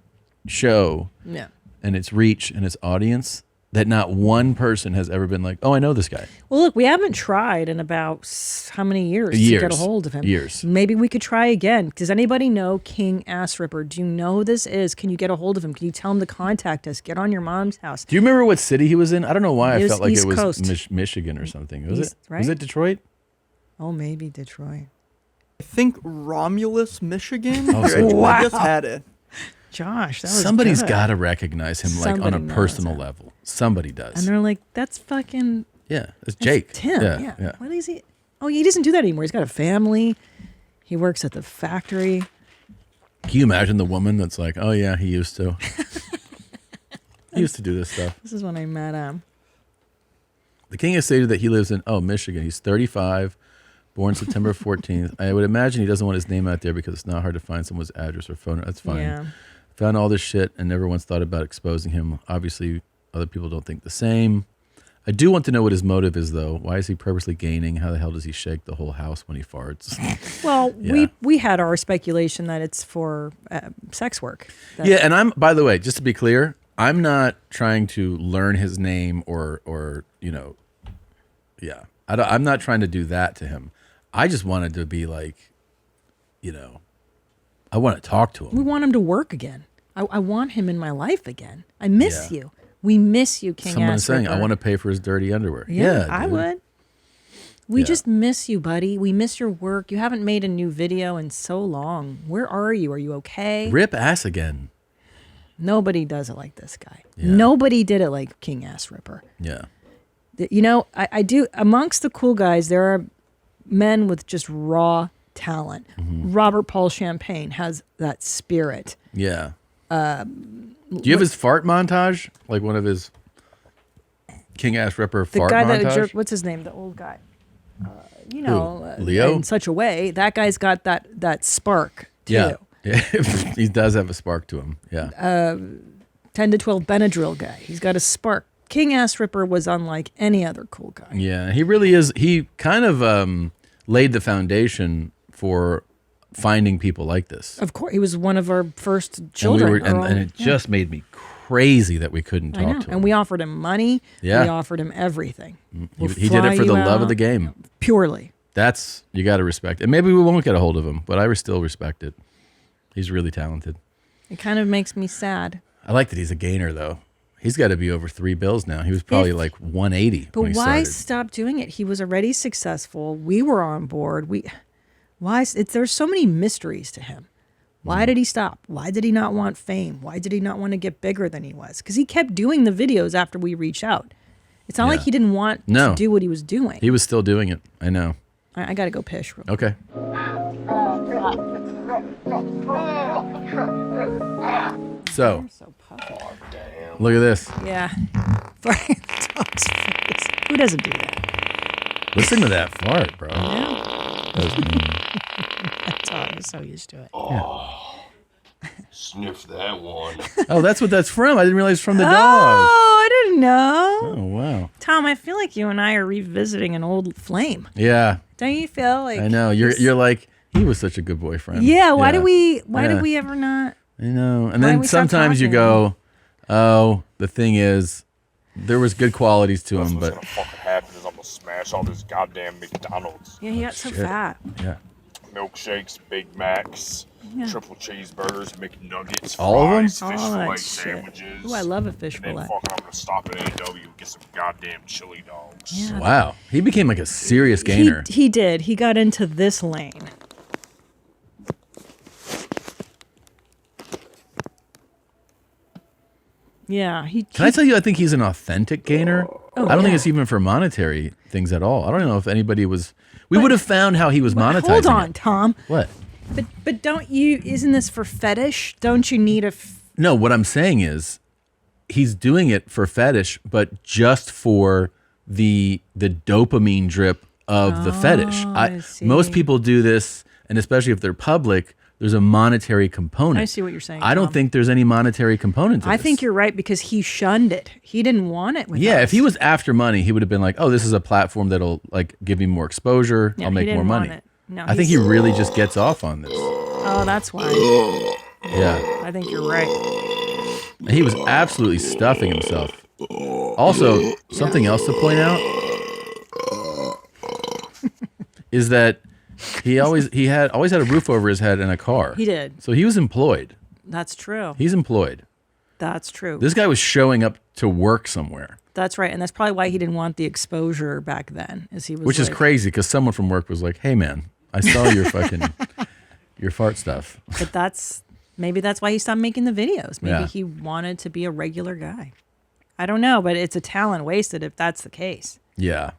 show Yeah. and its reach and its audience, that not one person has ever been like, "Oh, I know this guy." Well, look, we haven't tried in about how many years to get a hold of him? Years. Maybe we could try again. Does anybody know King Ass Ripper? Do you know who this is? Can you get a hold of him? Can you tell him to contact us? Get on your mom's house. Do you remember what city he was in? I don't know why It I was felt like East it was Coast. Michigan or something. Was East, it? right? Was it Detroit? Oh, maybe Detroit. I think Romulus, Michigan. Oh, Here, so- I just had it. Josh, that was Somebody's good. got to recognize him like on Somebody a knows personal him. level. Somebody does. And they're like, that's fucking Yeah, it's that's Jake. Tim. Yeah, yeah. What is he? Oh, he doesn't do that anymore. He's got a family. He works at the factory. Can you imagine the woman that's like, "Oh yeah, he used to. He used to do this stuff." This is when I met him. The king has stated that he lives in Michigan. He's 35, born September 14th. I would imagine he doesn't want his name out there because it's not hard to find someone's address or phone. That's fine. Yeah. Found all this shit and never once thought about exposing him. Obviously, other people don't think the same. I do want to know what his motive is, though. Why is he purposely gaining? How the hell does he shake the whole house when he farts? Well, Yeah. we had our speculation that it's for sex work. That- Yeah, and I'm, by the way, just to be clear, I'm not trying to learn his name or yeah. I'm not trying to do that to him. I just wanted to be like, I want to talk to We him. want him to work again. I want him in my life again. I miss Yeah. you. We miss you, King Someone's Ass saying, Ripper. I want to pay for his dirty underwear. Yeah, I dude. would. We Yeah. just miss you, buddy. We miss your work. You haven't made a new video in so long. Where are you? Are you okay? Rip ass again. Nobody does it like this guy. Yeah. Nobody did it like King Ass Ripper. Yeah. You know, I do. Amongst the cool guys, there are men with just raw talent. Mm-hmm. Robert Paul Champagne has that spirit. Yeah. Do you have his fart montage? Like one of his King Ass Ripper The fart guy montage? that jerked, what's his name? The old guy. Leo? In such a way, that guy's got that spark too. Yeah. He does have a spark to him. Yeah. 10 to 12 Benadryl guy. He's got a spark. King Ass Ripper was unlike any other cool guy. Yeah, he really is. He kind of laid the foundation for finding people like this. Of course, he was one of our first children. And it just made me crazy that we couldn't I know. talk to him. And we offered him money. Yeah. We offered him everything. We'll He did fly it for you the love of out. the game. Purely. That's, you got to respect it. Maybe we won't get a hold of him, but I still respect it. He's really talented. It kind of makes me sad. I like that he's a gainer, though. He's got to be over 3 bills now. He was probably like 180. But when he why started. stop doing it? He was already successful. We were on board. There's so many mysteries to him. Why did he stop? Why did he not want fame? Why did he not want to get bigger than he was? Because he kept doing the videos after we reached out. It's not like he didn't want to do what he was doing. He was still doing it. I know. I got to go piss real Okay. So, look at this. Yeah. Dog's face. Who doesn't do that? Listen to that fart, bro. That dog is so used to it. Sniff that one. Oh, that's what that's from. I didn't realize it's from the dog. Oh, I didn't know. Oh, wow. Tom, I feel like you and I are revisiting an old flame. Yeah. Don't you feel like I know. You're like, he was such a good boyfriend. Yeah, why did we ever not? I know. And Why then did we stop sometimes you talking? go, oh, the thing is, there was good qualities to him, but What's gonna fucking happen is I'm gonna smash all this goddamn McDonald's. Yeah, he got so Shit. fat. yeah. Milkshakes, Big Macs, Yeah. triple cheeseburgers, McNuggets, All of them? fries, fish All that fillet shit. sandwiches. Ooh, I love a fish And then fillet. fucking I'm gonna stop at A&W and get some goddamn chili dogs. Yeah. Wow. He became like a serious gainer. He did. He got into this lane. Yeah, Can I tell you, I think he's an authentic gainer. Oh, I don't think yeah. it's even for monetary things at all. I don't know if anybody was. We would have found how he was monetizing. Hold on, it. Tom. What? But don't you? Isn't this for fetish? Don't you need a? No, what I'm saying is, he's doing it for fetish, but just for the dopamine drip of the fetish. I see. Most people do this, and especially if they're public, there's a monetary component. I see what you're saying, I don't Tom. think there's any monetary component to I this. think you're right because he shunned it. He didn't want it. With Yeah, us. if he was after money, he would have been like, "Oh, this is a platform that'll like give me more exposure. Yeah, I'll he make more didn't want money." it. No, I think he he's- really just gets off on this. Oh, that's why. Yeah, I think you're right. and he was absolutely stuffing himself. Also, something else to point out is that he always had a roof over his head and a car. He did. So he was employed. That's true. He's employed. That's true. This guy was showing up to work somewhere, That's right, and that's probably why he didn't want the exposure back then, as he was. which is like- crazy because someone from work was like, "Hey, man, I saw your fucking your fart stuff." But maybe that's why he stopped making the videos. Maybe Yeah. he wanted to be a regular guy. I don't know, but it's a talent wasted if that's the case. Yeah,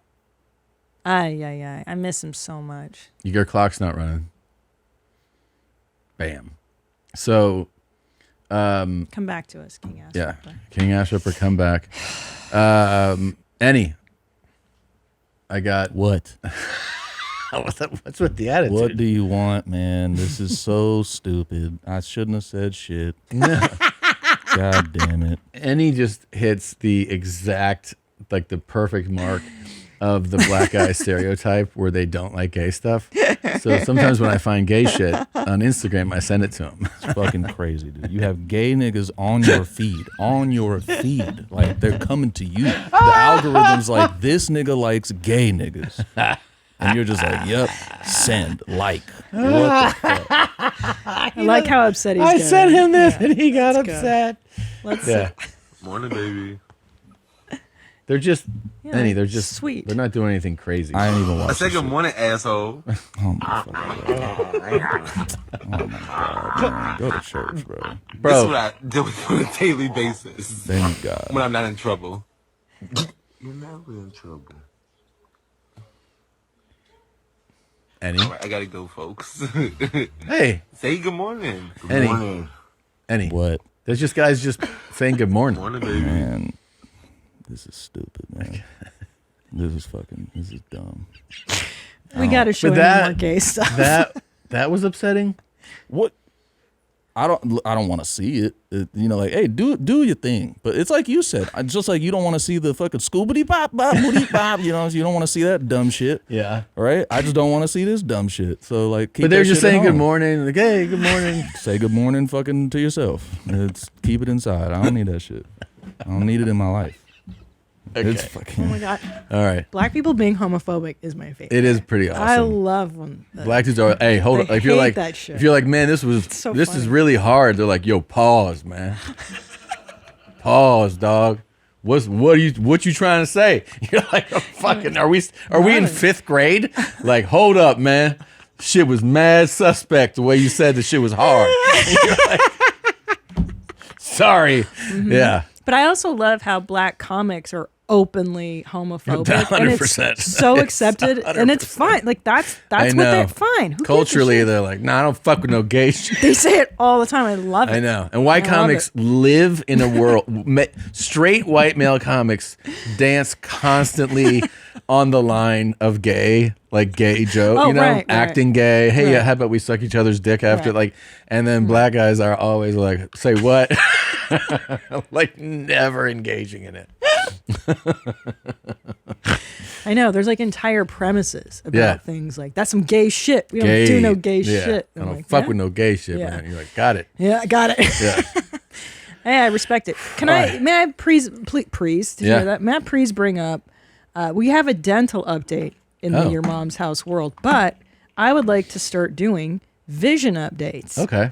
I miss him so much. your clock's not running. Bam. So, Come back to us, King Ass. yeah, Ripper. King Ash Ripper, come back. Enny, I got What? what's with the attitude? What do you want, man? This is so stupid. I shouldn't have said shit. God damn it. Enny just hits the exact, like the perfect mark of the black guy stereotype where they don't like gay stuff. So sometimes when I find gay shit on Instagram, I send it to him. It's fucking crazy, dude. You have gay niggas on your feed. On your feed. Like, they're coming to you. The algorithm's like, this nigga likes gay niggas. And you're just like, yep, send, like. What the fuck? I like how upset he's I getting. sent him this Yeah. and he got Let's go. upset. Let's Yeah. Morning, baby. They're just, Yeah, Enny, they're just sweet. They're not doing anything crazy. I ain't even watching. Say good morning, asshole. Oh my god, man. Go to church, bro. Bro, I deal with on a daily basis Thank God. when I'm not in trouble. You're never in trouble. Enny. All right, I gotta go, folks. Hey, Say good morning. Good Enny. morning. Enny. What? There's just guys just saying good morning. Morning, baby. Man, this is stupid, man. This is dumb. We got to show But him more gay stuff. That was upsetting. What? I don't want to see it. You know, like, hey, do your thing. But it's like you said, just like you don't want to see the fucking scoobity bop bop boody bop. You know, you don't want to see that dumb shit. Yeah. Right? I just don't want to see this dumb shit. So like, keep But they're that just shit at saying good home. morning. Like, hey, good morning. Say good morning, fucking to yourself. Keep it inside. I don't need that shit. I don't need it in my life. Okay. It's Oh fucking. my god, All right. black people being homophobic is my favorite. It is pretty awesome. I love when Black dudes are. Hey, hold They on. If you're hate like, that shit. if you're like, man, this is so this is funny. really hard. They're like, yo, pause, man. Pause, dog. What you trying to say? You're like, fucking, are we in 5th grade? Like, hold up, man. Shit was mad suspect the way you said the shit was hard. You're like, sorry. Mm-hmm. Yeah. But I also love how black comics are openly homophobic. 100%. And it's so accepted. And it's fine. Like that's what they're fine. Who gives a Culturally, shit? they're like, nah, I don't fuck with no gay shit. They say it all the time. I love it. I know. And white comics live in a world. Straight white male comics dance constantly on the line of gay, like gay joke, Oh, you know, right. acting gay. Hey, Right. how about we suck each other's dick after, Right. like, and then black guys are always like, say what? Like, never engaging in it. I know. There's like entire premises about things like that's some gay shit. We Gay. don't do no gay Yeah. shit. I I'm don't like, fuck yeah. with no gay shit, Yeah. man. You're like, got it. Yeah, I got it. Yeah. Hey, I respect it. May I please, did you Yeah. hear that? May I please bring up, we have a dental update in the Oh. Your Mom's House world, but I would like to start doing vision updates. Okay.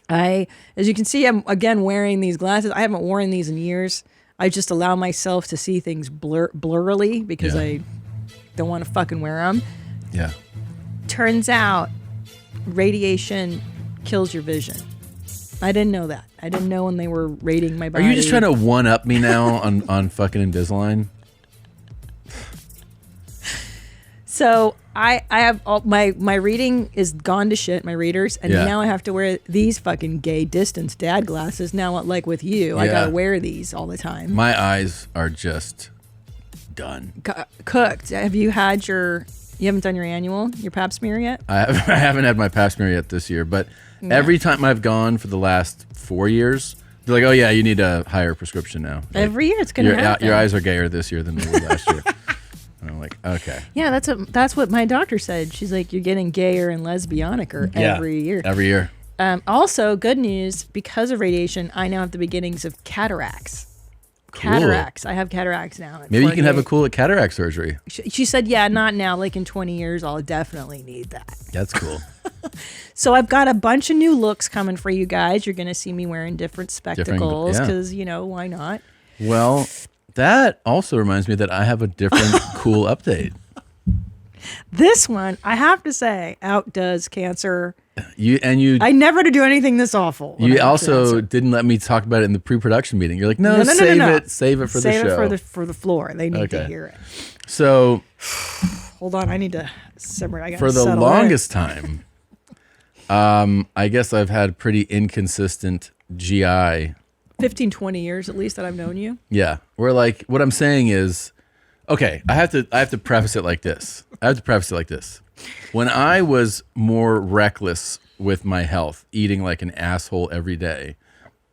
As you can see, I'm again wearing these glasses. I haven't worn these in years. I just allow myself to see things blurrily because Yeah. I don't want to fucking wear them. Yeah. Turns out radiation kills your vision. I didn't know that. I didn't know when they were rating my Are body. you just trying to one up me now on fucking Invisalign? So I have all my reading is gone to shit, my readers, and Yeah. now I have to wear these fucking gay distance dad glasses. Now, like with you, I Yeah. gotta wear these all the time. My eyes are just done. Cooked. Have you had you haven't done your pap smear yet? I haven't had my pap smear yet this year, but every time I've gone for the last 4 years, they're like, "Oh yeah, you need a higher prescription now." Like, Every year it's gonna happen. your eyes are gayer this year than they were last year. And I'm like, okay. Yeah, that's what my doctor said. She's like, you're getting gayer and lesbianicer Yeah, every year. Every year. Also, good news, because of radiation, I now have the beginnings of cataracts. Cool. Cataracts. I have cataracts now. at Maybe you can have a 48. cool cataract surgery. She said, yeah, not now. Like in 20 years, I'll definitely need that. That's cool. So I've got a bunch of new looks coming for you guys. You're going to see me wearing different spectacles yeah. because, why not? Well, that also reminds me that I have a different cool update. This one, I have to say, outdoes cancer. I never to do anything this awful. when You I have also cancer. didn't let me talk about it in the pre-production meeting. You're like, no, No. save it for the Save show. it for the floor. They need to Okay. hear it. So Hold on, I need to simmer. I got for the longest time, I guess I've had pretty inconsistent GI. 15, 20 years at least that I've known you. Yeah, where like what I'm saying is, okay, I have to preface it like this. When I was more reckless with my health, eating like an asshole every day,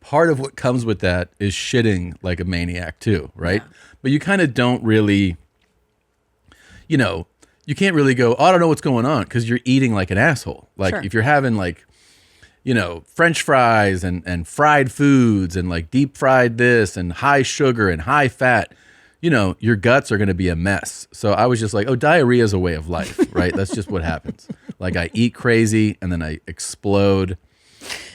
part of what comes with that is shitting like a maniac too, right? Yeah. But you kind of don't really, you can't really go, oh, I don't know what's going on because you're eating like an asshole. Like Sure. if you're having like, French fries and fried foods and like deep fried this and high sugar and high fat, your guts are going to be a mess. So I was just like, oh, diarrhea is a way of life, right? That's just what happens. Like I eat crazy and then I explode.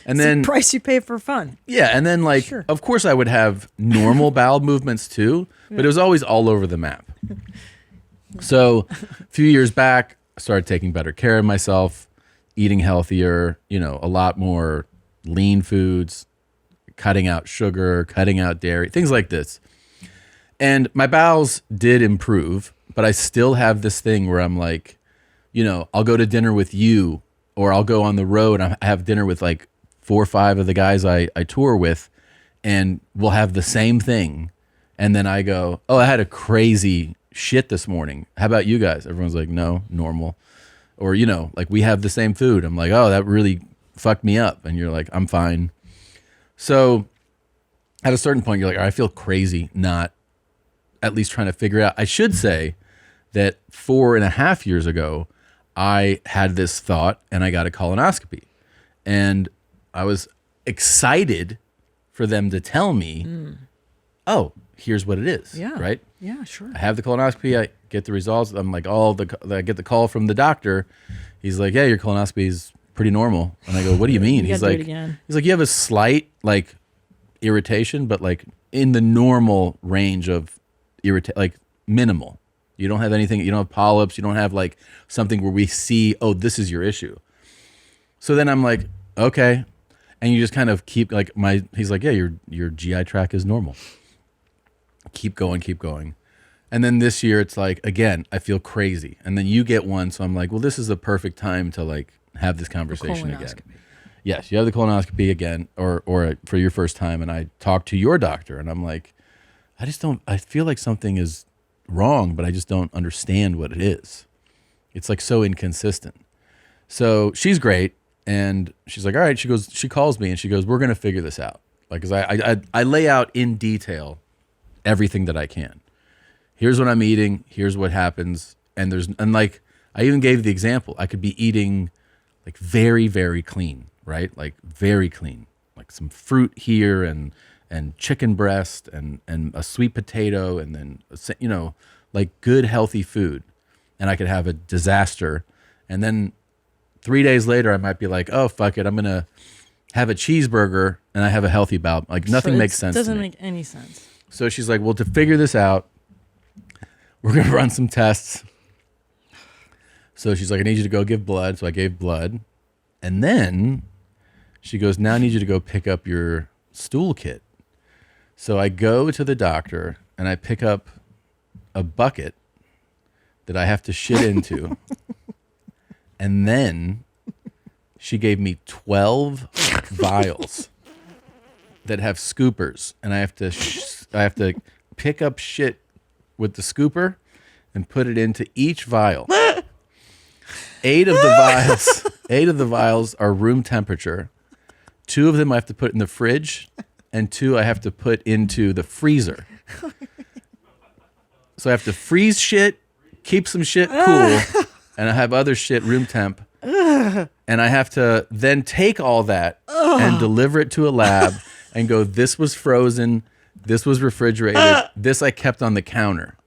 And It's then the price you pay for fun. yeah, and then like, Sure. of course I would have normal bowel movements too, but it was always all over the map. So a few years back, I started taking better care of myself, eating healthier, a lot more lean foods, cutting out sugar, cutting out dairy, things like this. And my bowels did improve, but I still have this thing where I'm like, I'll go to dinner with you, or I'll go on the road and I have dinner with like 4 or 5 of the guys I tour with, and we'll have the same thing. And then I go, oh, I had a crazy shit this morning. How about you guys? Everyone's like, no, normal. Or, like we have the same food. I'm like, oh, that really fucked me up. And you're like, I'm fine. So at a certain point, you're like, I feel crazy not at least trying to figure out. I should say that 4.5 years ago, I had this thought and I got a colonoscopy. And I was excited for them to tell me, oh, here's what it is. Yeah. Right? Yeah, sure. I have the colonoscopy. I get the results. I'm like, I get the call from the doctor. He's like, yeah, your colonoscopy is pretty normal. And I go, what do you mean? You He's gotta do like, it again. you have a slight like irritation, but like in the normal range of like minimal. You don't have anything, you don't have polyps, you don't have like something where we see, oh, this is your issue. So then I'm like, okay. And you just kind of keep like he's like, yeah, your GI tract is normal. Keep going. And then this year it's like, again, I feel crazy. And then you get one. So I'm like, well, this is the perfect time to like have this conversation again. Yes, you have the colonoscopy again or for your first time. And I talk to your doctor and I'm like, I feel like something is wrong, but I just don't understand what it is. It's like so inconsistent. So she's great. And she's like, all right, she calls me and she goes, we're going to figure this out. Like, cause I lay out in detail everything that I can. Here's what I'm eating. Here's what happens. And like, I even gave the example. I could be eating like very, very clean, right? Like very clean, like some fruit here and chicken breast and a sweet potato. And then, you know, like good, healthy food. And I could have a disaster. And then 3 days later, I might be like, oh, fuck it. I'm going to have a cheeseburger and I have a healthy bowel. Like nothing makes sense. Doesn't make any sense. So she's like, well, to figure this out, we're going to run some tests. So she's like, I need you to go give blood. So I gave blood. And then she goes, now I need you to go pick up your stool kit. So I go to the doctor and I pick up a bucket that I have to shit into. And then she gave me 12 vials that have scoopers, and I have to pick up shit with the scooper and put it into each vial. 8 of the vials are room temperature. 2 of them I have to put in the fridge, and 2 I have to put into the freezer. So I have to freeze shit, keep some shit cool. And I have other shit room temp. And I have to then take all that and deliver it to a lab and go, this was frozen, this was refrigerated, this I kept on the counter.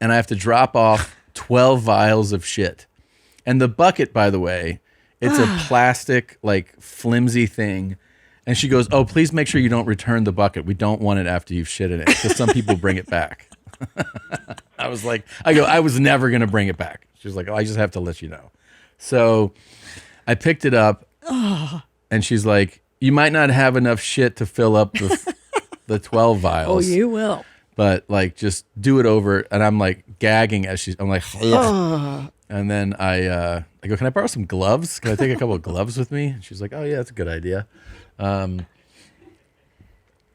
And I have to drop off 12 vials of shit. And the bucket, by the way, it's a plastic, like flimsy thing. And she goes, oh, please make sure you don't return the bucket. We don't want it after you've shit in it because some people bring it back. I was never going to bring it back. She was like, oh, I just have to let you know. So I picked it up and she's like, you might not have enough shit to fill up the 12 vials. Oh, you will. But like, just do it over. And I'm like gagging I'm like, ugh. And then I go, can I borrow some gloves? Can I take a couple of gloves with me? And she's like, oh yeah, that's a good idea.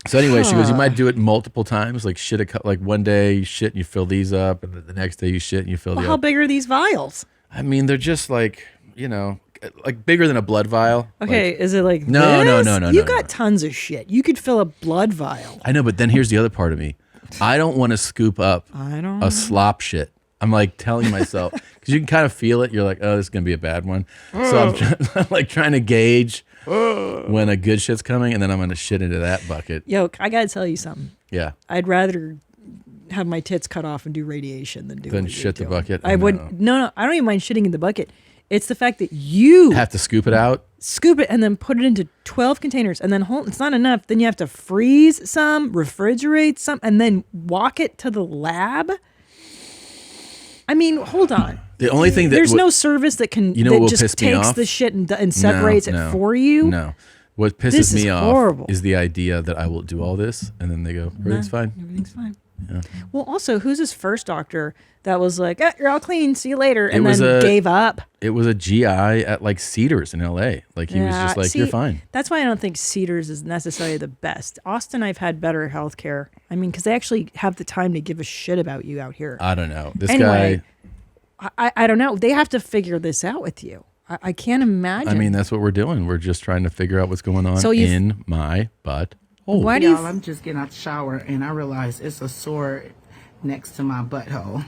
So anyway, she goes, you might do it multiple times, like shit, like one day you shit and you fill these up, and then the next day you shit and you fill the How big are these vials? I mean, they're just like, you know, like bigger than a blood vial. Okay, like, is it like no, this? No. You got tons of shit. You could fill a blood vial. I know, but then here's the other part of me. I don't want to scoop up a slop shit. I'm like telling myself, because you can kind of feel it. You're like, oh, this is going to be a bad one. So I'm like trying to gauge when a good shit's coming, and then I'm going to shit into that bucket. Yo, I got to tell you something. Yeah. I'd rather have my tits cut off and do radiation than do shit the bucket. I would. No, I don't even mind shitting in the bucket. It's the fact that you have to scoop it out, and then put it into 12 containers, and then it's not enough. Then you have to freeze some, refrigerate some, and then walk it to the lab. I mean, hold on. The only thing there's no service that can that just takes the shit and separates it for you. No, what pisses me off is the idea that I will do all this, and then they go, everything's fine. Everything's fine. Yeah. Well, also, who's his first doctor that was like, you're all clean, see you later, and then gave up? It was a GI at like Cedars in LA. Like he was just like, you're fine. That's why I don't think Cedars is necessarily the best. Austin, I've had better health care. I mean, because they actually have the time to give a shit about you out here. I don't know. This guy. I don't know. They have to figure this out with you. I can't imagine. I mean, that's what we're doing. We're just trying to figure out what's going on in my butt. Why do y'all, I'm just getting out the shower and I realize it's a sore next to my butthole.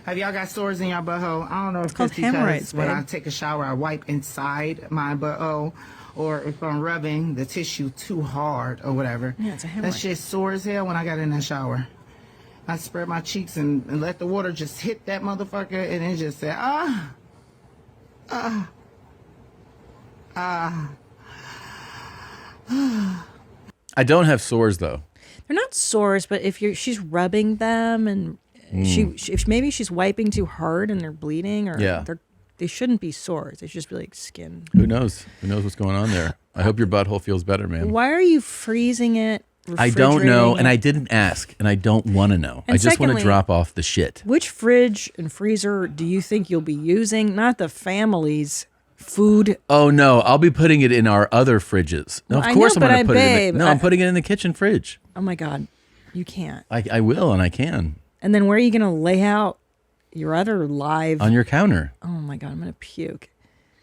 Have y'all got sores in your butthole? I don't know if it's because hemorrhoids, when I take a shower, I wipe inside my butthole, or if I'm rubbing the tissue too hard or whatever. Yeah, it's a hemorrhoid. That shit sore as hell when I got in that shower. I spread my cheeks and let the water just hit that motherfucker, and it just said, I don't have sores though. They're not sores, but if she's rubbing them and if maybe she's wiping too hard and they're bleeding, or they shouldn't be sores. They should just be like skin. Who knows? Who knows what's going on there? I hope your butthole feels better, man. Why are you freezing it? I don't know, and I didn't ask, and I don't want to know. And I just want secondly, to drop off the shit. Which fridge and freezer do you think you'll be using? Not the family's food. Oh no, I'll be putting it in our other fridges. No, Well, of course I know, I'm going to but put it in. babe, I'm putting it in the kitchen fridge. Oh my God, you can't. I will, and I can. And then where are you going to lay out your other live On your counter. Oh my God, I'm going to puke.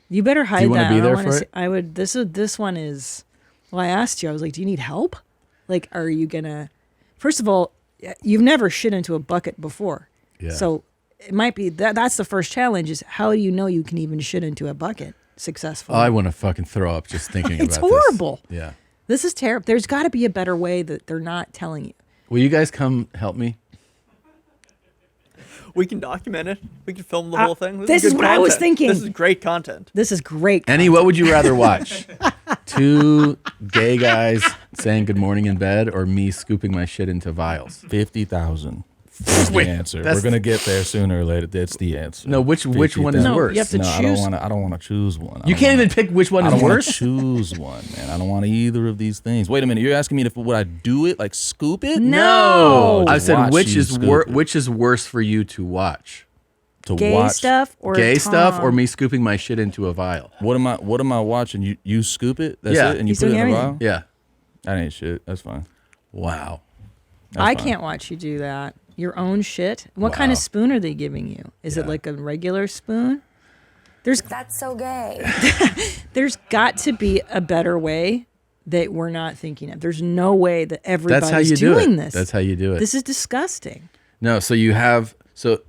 You better hide that. Do you want to be there for it? I would. This one is. Well, I asked you. I was like, "Do you need help? Like, are you gonna?" First of all, you've never shit into a bucket before, so it might be that's the first challenge. Is how do you know you can even shit into a bucket successfully? I want to fucking throw up just thinking about It's this. horrible. Yeah. This is terrible. There's got to be a better way that they're not telling you. Will you guys come help me? We can document it. We can film the whole thing. This is good what I was content. thinking. This is great content. This is great. Annie, what would you rather watch? 2 gay guys saying good morning in bed, or me scooping my shit into vials? 50,000. That's the answer. We're gonna get there sooner or later. That's the answer. No, which one is worse? You have to choose. I don't want to choose one. You can't even pick which one is I don't want worse. to choose one, man. I don't want either of these things. Wait a minute. You're asking me if would I do it, like scoop it? No. I said Watch which you is scoop it. which is worse for you to watch? To Gay watch stuff or Gay stuff, or Tom? me scooping my shit into a vial? What am I watching? You scoop it. That's Yeah. it, and you He's put it in doing a everything. vial. Yeah. That ain't shit. That's fine. Wow. That's I fine. can't watch you do that. Your own shit. What kind of Wow. spoon are they giving you? Is it like a regular spoon? That's so gay. There's got to be a better way that we're not thinking of. There's no way that everybody's That's how you do doing it. this. That's how you do it. This is disgusting. No, so you have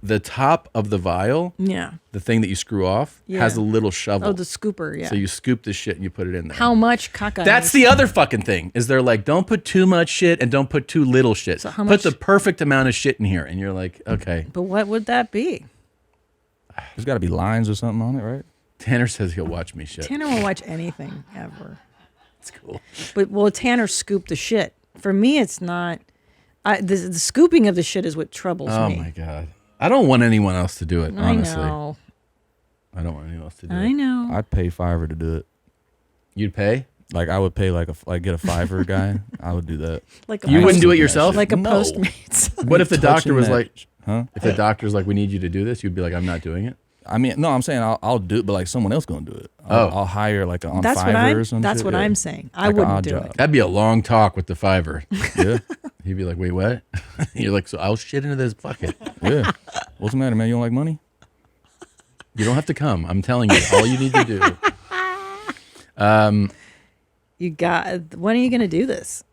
the top of the vial, Yeah. the thing that you screw off, has a Yeah. little shovel. Oh, the scooper, yeah. So you scoop the shit and you put it in there. How much caca? That's the other fucking thing. Is they're like, don't put too much shit and don't put too little shit. So how put much- the perfect amount of shit in here, and you're like, okay. But what would that be? There's got to be lines or something on it, right? Tanner says he'll watch me shit. Tanner will watch anything ever. It's cool. But will Tanner scoop the shit? For me, it's not. The scooping of the shit is what troubles Oh me. my god. I don't want anyone else to do it. Honestly, I know. I don't want anyone else to do it. I know. I'd pay $5 to do it. You'd pay? Like I would pay get a $5 guy. I would do that. Like a You wouldn't do it That yourself? shit. Like a No. Postmates. What if the doctor Touching was that- like, huh? if the doctor's like, we need you to do this, you'd be like, I'm not doing it. I mean, no, I'm saying I'll do it, but like someone else gonna do it. Oh. I'll hire like on That's Fiverr what I'm. or something. That's what I'm saying. I Like an wouldn't odd do job. it. That'd be a long talk with the Fiverr. Yeah, He'd be like, wait, what? You're like, so I'll shit into this bucket. yeah. What's the matter, man? You don't like money? You don't have to come. I'm telling you, all you need to do. You got. When are you going to do this?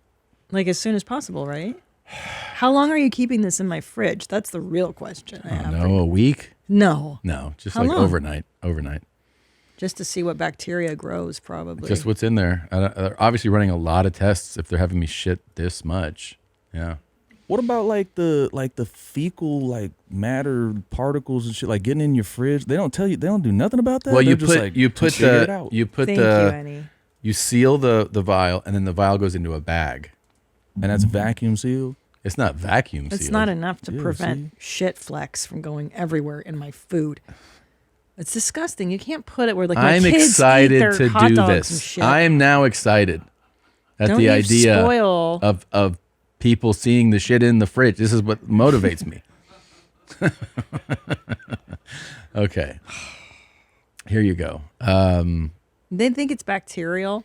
Like as soon as possible, right? How long are you keeping this in my fridge? That's the real question. I have for No, you. a week? No. No, just How like long? overnight. Just to see what bacteria grows, probably. Just what's in there. They're obviously running a lot of tests if they're having me shit this much. Yeah. What about like the fecal like matter particles and shit like getting in your fridge? They don't tell you. They don't do nothing about that. Well, They're you just put like, you put figure it the out. you put Thank the you, Enny. you seal the vial, and then the vial goes into a bag. and that's vacuum sealed. It's not vacuum sealed. It's not enough to Yeah, prevent shit flecks from going everywhere in my food. It's disgusting. You can't put it where like my I'm kids eat excited their to hot do dogs and this. shit. I am now excited at Don't the you idea spoil. of people seeing the shit in the fridge. This is what motivates me. Okay. Here you go. They think it's bacterial.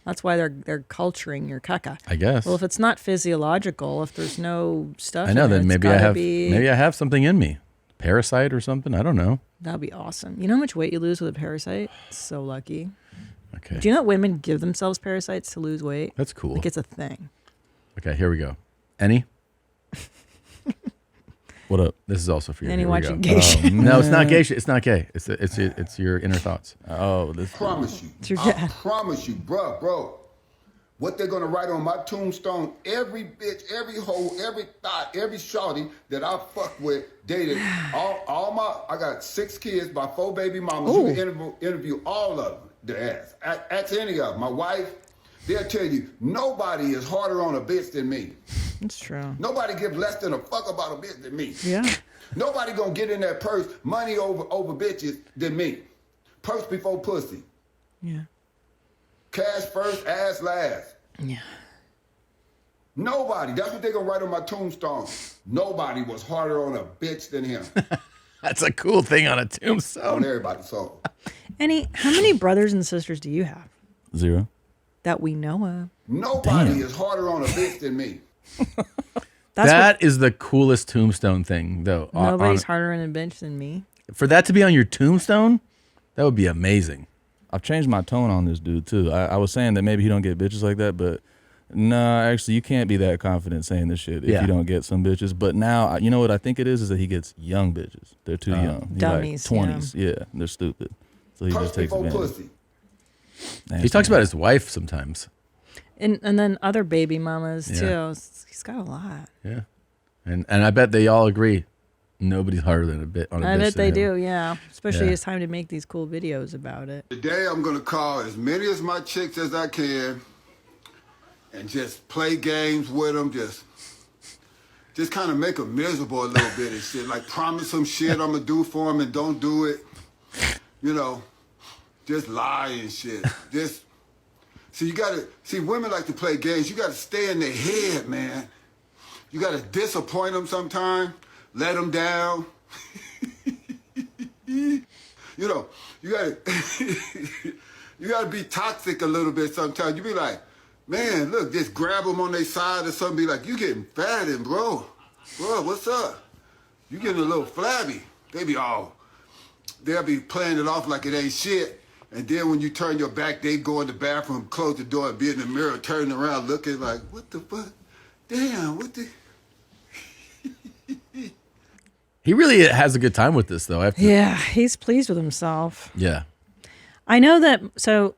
That's why they're culturing your caca. I guess. Well, if it's not physiological, if there's no stuff, I know. in it, Then it's maybe I gotta have be- maybe I have something in me, parasite or something. I don't know. That'd be awesome. You know how much weight you lose with a parasite? So lucky. Okay. Do you know that women give themselves parasites to lose weight? That's cool. Like it's a thing. Okay, here we go. Enny? What up? This is also for you. Enny Here we watching go. gay shit. No, it's not gay shit. It's not gay. It's your inner thoughts. Oh, this. Promise you. It's your I dad. promise you, bro. What they're gonna write on my tombstone, every bitch, every hoe, every thought, every shawty that I fuck with, dated, I got 6 kids by 4 baby mamas. You can interview all of them, the ass. Ask any of them. My wife, They'll tell you, nobody is harder on a bitch than me. That's true. Nobody gives less than a fuck about a bitch than me. Yeah. Nobody gonna get in that purse money over bitches than me. Purse before pussy. Yeah. Cash first, ass last. Yeah. Nobody. That's what they're gonna write on my tombstone. Nobody was harder on a bitch than him. That's a cool thing on a tombstone. On everybody's soul. Annie, how many brothers and sisters do you have 0. that we know of? Nobody is harder on a bitch than me. That is the coolest tombstone thing, though. Nobody's harder on a bitch than me. For that to be on your tombstone, that would be amazing. I've changed my tone on this dude too. I was saying that maybe he don't get bitches like that, but no, actually you can't be that confident saying this shit if you don't get some bitches. But now, you know what I think it is that he gets young bitches. They're too young. He's dummies, like 20s. Yeah, they're stupid. So he just takes advantage. He talks about his wife sometimes. And then other baby mamas too. He's got a lot. Yeah. And I bet they all agree. Nobody's harder than a bitch on a bitch. I bet than they him. do, yeah. Especially Yeah. it's time to make these cool videos about it. Today I'm gonna call as many of my chicks as I can and just play games with them, just kind of make them miserable a little bit and shit. Like promise them shit I'm gonna do for them and don't do it. You know, just lie and shit. See, women like to play games. You gotta stay in their head, man. You gotta disappoint them sometime, let them down. You know, you gotta be toxic a little bit sometimes. You be like, man, look, just grab them on their side or something. Be like, you getting fat and bro, what's up? You getting a little flabby. They'll be playing it off like it ain't shit. And then when you turn your back, they go in the bathroom, close the door, and be in the mirror, turning around, looking like, what the fuck? Damn, what the... He really has a good time with this, though. Yeah, he's pleased with himself. Yeah. I know that. So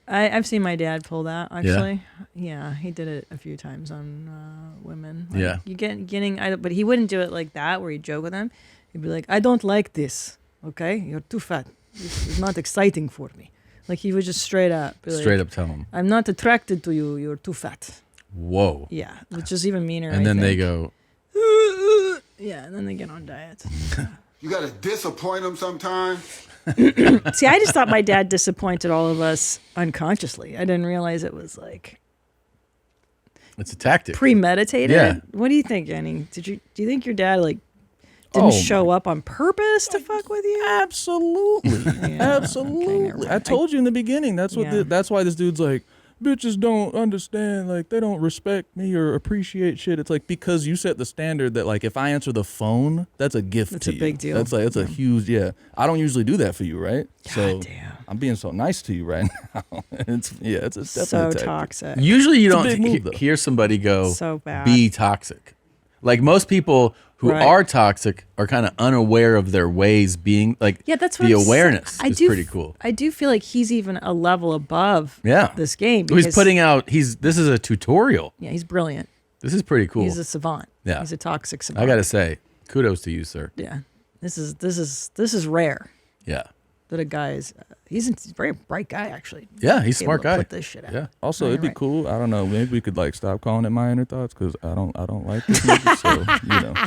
I've seen my dad pull that, actually. Yeah, he did it a few times on women. Like, Yeah. But he wouldn't do it like that, where he'd joke with them. He'd be like, I don't like this, okay? You're too fat. This is not exciting for me. Like, he would just straight up be Straight like, up tell him. I'm not attracted to you. You're too fat. Whoa. Yeah, which is even meaner. And then they go, yeah, and then they get on diets. You gotta disappoint them sometime. See, I just thought my dad disappointed all of us unconsciously. I didn't realize it was like it's a tactic. Premeditated. Yeah. What do you think, Enny? Do you think your dad didn't show up on purpose to fuck with you? Absolutely. Absolutely. I told you in the beginning. That's what. That's why this dude's like, bitches don't understand. Like, they don't respect me or appreciate shit. It's like, because you set the standard that, like, if I answer the phone, that's a gift to you. That's a big deal. That's a huge, I don't usually do that for you, right? So I'm being so nice to you right now. It's definitely so toxic. Usually you don't hear somebody go, so bad. Be toxic. Like, most people who are toxic are kind of unaware of their ways being, like, that's what the I'm awareness saying. is pretty cool. I do feel like he's even a level above this game. He's putting out, this is a tutorial. Yeah, he's brilliant. This is pretty cool. He's a savant. Yeah. He's a toxic savant. I got to say, kudos to you, sir. Yeah. This is rare. Yeah. That a guy is, he's a very bright guy, actually. Yeah, he's a Able smart to guy. Put this shit out. Yeah. Also, it'd be cool. I don't know. Maybe we could like stop calling it My Inner Thoughts, because I don't like this nigga. So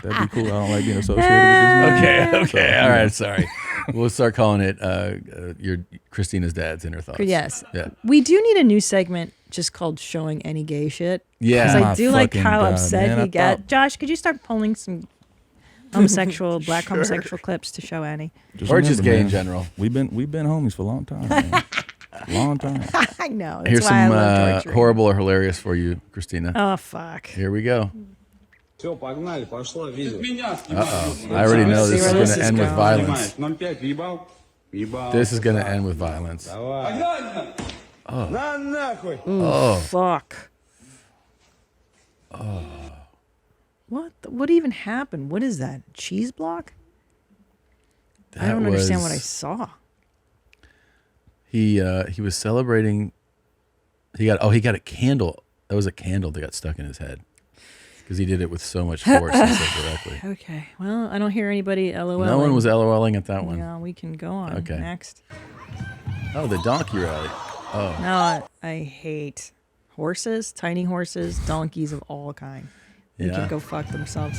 that'd be cool. I don't like being associated with this nigga. Okay. All right. Sorry. We'll start calling it your Christina's dad's Inner Thoughts. Yes. Yeah. We do need a new segment just called Showing Any Gay Shit. Yeah. Because I do like how God, upset man, he I got. thought- Josh, could you start pulling some black homosexual clips to show Annie? Or just gay in man, general. We've been homies for a long time. Man. Long time. I know. That's Here's why I some love torturing. horrible or hilarious for you, Christina. Oh, fuck. Here we go. Все, погнали, пошло видео. I already know this is going to end with violence. Нам 5 въебал? Въебал. This is going to end with violence. Давай. На нахуй. Oh. Fuck. Oh. What even happened? What is that? Cheese block? I don't understand what I saw. He was celebrating. He got a candle. That was a candle that got stuck in his head because he did it with so much force instead of directly. Okay. Well, I don't hear anybody LOL. No one was LOLing at that one. Yeah, we can go on Okay. next. Oh, the donkey rally. Oh. No, I hate horses, tiny horses, donkeys of all kind. They Yeah. can go fuck themselves.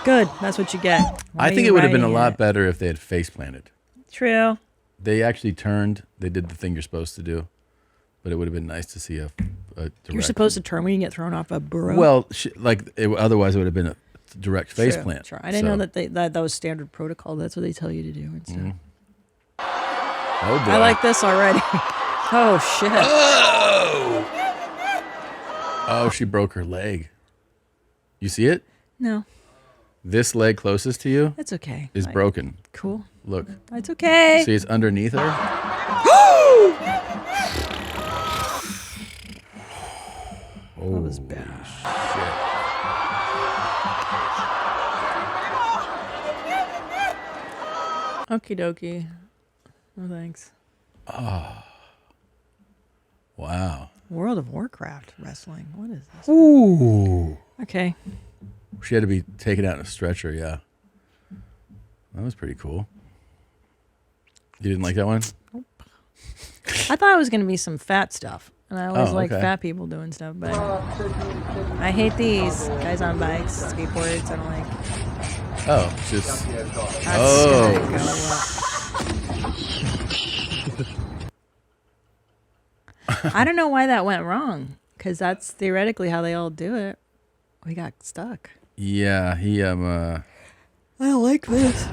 Good. That's what you get. Why I are think you it would have been a riding lot it? better if they had face planted. True. They actually turned. They did the thing you're supposed to do, but it would have been nice to see a direct. You're supposed to turn when you get thrown off a burro. Well, otherwise it would have been a direct face True, plant. True. I didn't know that was standard protocol. That's what they tell you to do. And stuff. Oh boy! I like this already. Oh shit! Oh, she broke her leg. You see it? No, This leg closest to you that's okay. is Like, broken. Cool. Look. That's okay. See, it's underneath her. That was bad. Okie dokie. No thanks. Oh. Wow. World of Warcraft wrestling. What is this? Ooh. Okay. She had to be taken out in a stretcher, yeah. That was pretty cool. You didn't like that one? I thought it was going to be some fat stuff. And I always like okay. fat people doing stuff, but I hate these guys on bikes, skateboards. I don't like. Oh, just. That's Oh. gonna go up. I don't know why that went wrong, because that's theoretically how they all do it. We got stuck. Yeah, he I don't like this.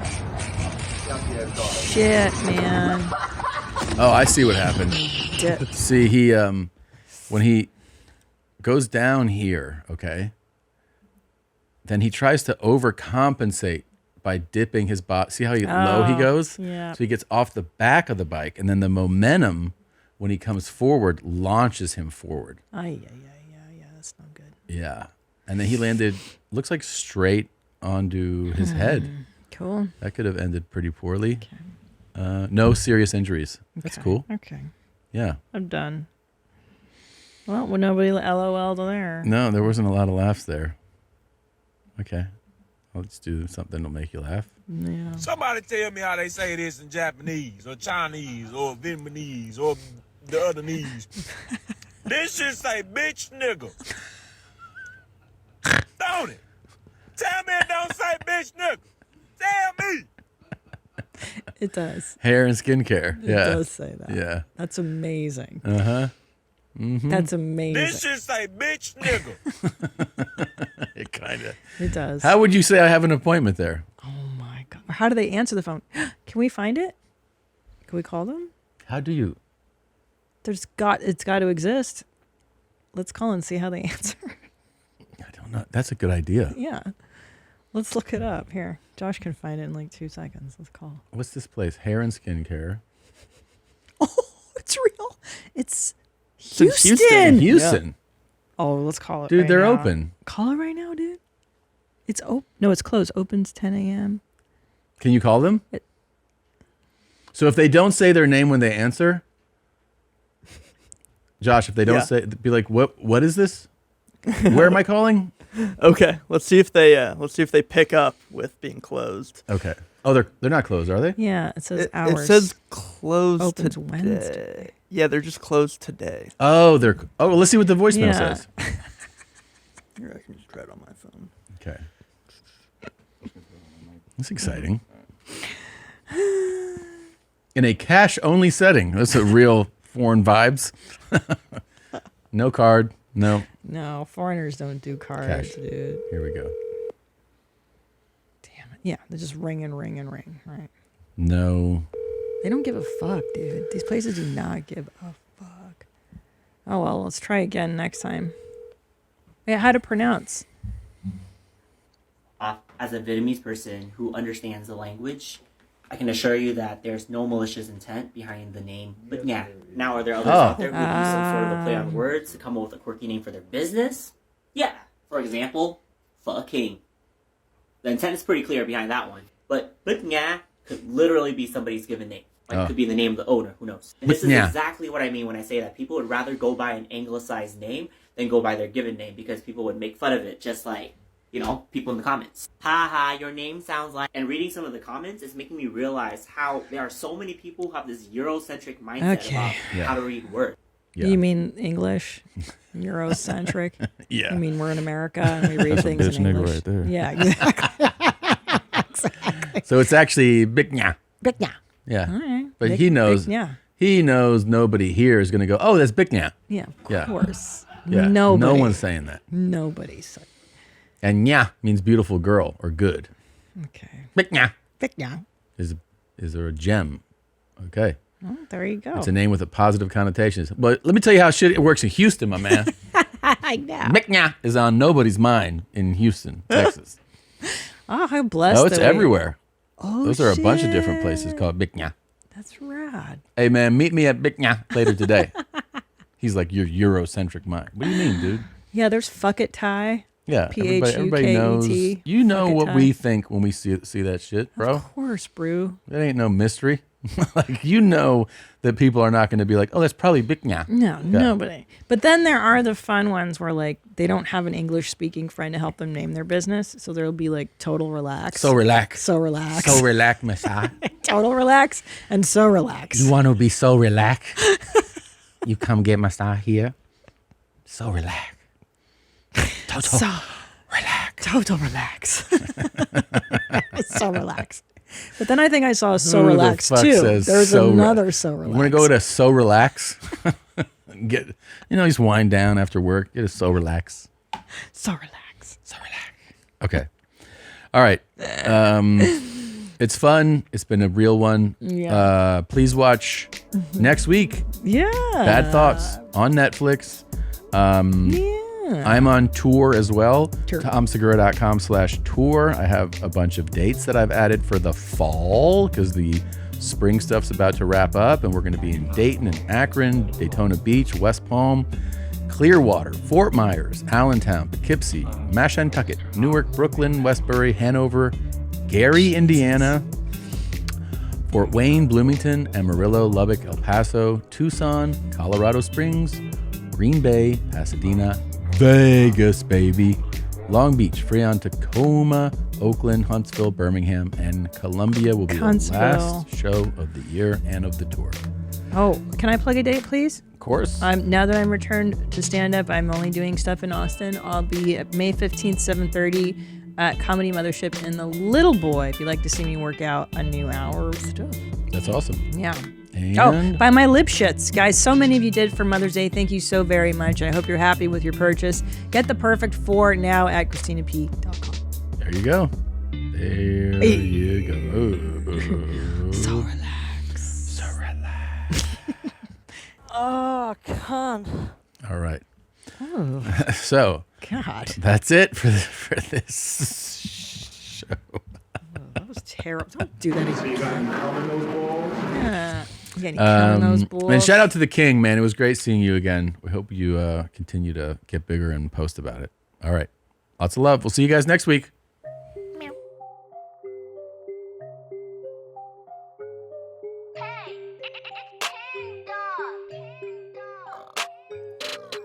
Shit, man. Oh, I see what happened. Dip. See, he when he goes down here, okay, then he tries to overcompensate by dipping his body. See how low he goes? yeah. So he gets off the back of the bike, and then the momentum when he comes forward launches him forward. Yeah, that's not good. Yeah. And then he landed, looks like straight onto his head. Cool. That could have ended pretty poorly. No serious injuries. That's Okay, cool. Okay. Yeah. I'm done. Well, nobody LOL'd there. No, there wasn't a lot of laughs there. Okay. Let's do something that'll make you laugh. Yeah. Somebody tell me how they say this in Japanese or Chinese or Vietnamese or the other knees. This shit say bitch nigga. Don't it? Tell me it don't say bitch nigga. Tell me. It does. Hair and skincare. It Yeah. does say that. Yeah. That's amazing. Uh-huh. Mm-hmm. That's amazing. This shit say bitch nigga. It kind of. It does. How would you say I have an appointment there? Oh my god. Or how do they answer the phone? Can we find it? Can we call them? How do you? It's got to exist. Let's call and see how they answer. I don't know. That's a good idea. Yeah. Let's look it up. Here. Josh can find it in like 2 seconds. Let's call. What's this place? Hair and skincare. It's real. It's in Houston. Houston. Houston. Yeah. Oh, let's call it. Dude, right they're now. open. Call it right now, dude. It's open. No, it's closed. Opens 10 a.m. Can you call them? So if they don't say their name when they answer, Josh, if they don't say, be like, what is this? Where am I calling? Okay, let's see if they pick up with being closed. Okay. Oh, they're not closed, are they? Yeah, it says It hours. says closed Opens today. Wednesday. Yeah, they're just closed today. Oh, well, let's see what the voicemail Yeah. says. Here, I can just try it on my phone. Okay. That's exciting. In a cash-only setting. That's a real foreign vibes. No card. No. No, foreigners don't do cards, Cash. dude. Here we go. Damn it. Yeah, they just ring and ring and ring, right? No. They don't give a fuck, dude. These places do not give a fuck. Oh, well, let's try again next time. Yeah, how to pronounce? As a Vietnamese person who understands the language, I can assure you that there's no malicious intent behind the name. But yeah, now are there others out there who use some sort of a play on words to come up with a quirky name for their business? Yeah. For example, fucking. The intent is pretty clear behind that one. But yeah could literally be somebody's given name. Like, it could be the name of the owner, who knows? And this is exactly what I mean when I say that people would rather go by an anglicized name than go by their given name, because people would make fun of it, just like, people in the comments. Ha, your name sounds like... And reading some of the comments is making me realize how there are so many people who have this Eurocentric mindset about how to read words. Yeah. You mean English? Eurocentric? Yeah. You mean we're in America and we read That's things a bitch in nigga English? right there. Yeah, exactly. So it's actually biknya. Biknya. Yeah. All right. But he knows. Biknya. He knows nobody here is going to go, oh, that's biknya. Yeah, of course. Yeah. Nobody. No one's saying that. Nobody's saying. And nya means beautiful girl or good. Okay. Biknya. Biknya. Is there a gem? Okay. Oh, there you go. It's a name with a positive connotation. But let me tell you how shit it works in Houston, my man. I know. Biknya is on nobody's mind in Houston, Texas. Oh, how blessed. Oh, it's everywhere. Oh, those are a bunch of different places called Biknya. That's rad. Hey, man, meet me at Biknya later today. He's like, your Eurocentric mind. What do you mean, dude? Yeah, there's Fuck It Thai. Yeah, everybody knows. P-H-U-K-E-T. You know Fuck It what Thai. we think when we see that shit, bro. Of course, bro. That ain't no mystery. Like, you know that people are not going to be like, oh, that's probably Biknya. No, nobody. But then there are the fun ones where, like, they don't have an English-speaking friend to help them name their business. So there'll be, like, Total Relax. So relax. So relax. So relax, Messiah. Total Relax and So Relax. You want to be so relaxed? You come get Messiah here. So relax. Total relax. Total relax. So relax. But then I think I saw So Who the Relax fuck too. says There's so another So Relax. You want to go to So Relax? Get, just wind down after work. Get a So Relax. So Relax. So relax. Okay. All right. It's fun. It's been a real one. Yeah. Please watch next week. Yeah. Bad Thoughts on Netflix. I'm on tour as well. TomSegura.com/tour. I have a bunch of dates that I've added for the fall because the spring stuff's about to wrap up, and we're going to be in Dayton and Akron, Daytona Beach, West Palm, Clearwater, Fort Myers, Allentown, Poughkeepsie, Mashantucket, Newark, Brooklyn, Westbury, Hanover, Gary, Indiana, Fort Wayne, Bloomington, Amarillo, Lubbock, El Paso, Tucson, Colorado Springs, Green Bay, Pasadena, Vegas, baby, Long Beach, Freon, Tacoma, Oakland, Huntsville, Birmingham, and Columbia will be the last show of the year and of the tour. Oh, can I plug a date, please? Of course. Now that I'm returned to stand-up, I'm only doing stuff in Austin. I'll be at May 15th, 7:30 at Comedy Mothership in the Little Boy. If you'd like to see me work out a new hour of stuff. That's awesome. Yeah. And buy my lip shits. Guys, so many of you did for Mother's Day. Thank you so very much. I hope you're happy with your purchase. Get the perfect 4 now at ChristinaP.com. There you go. There you go. So relax. So relax. Oh, God. All right. Oh. So, God. That's it for this show. That was terrible. Don't do that again. Yeah. You got any count on those balls? And shout out to the King, man. It was great seeing you again. We hope you continue to get bigger and post about it. All right. Lots of love. We'll see you guys next week.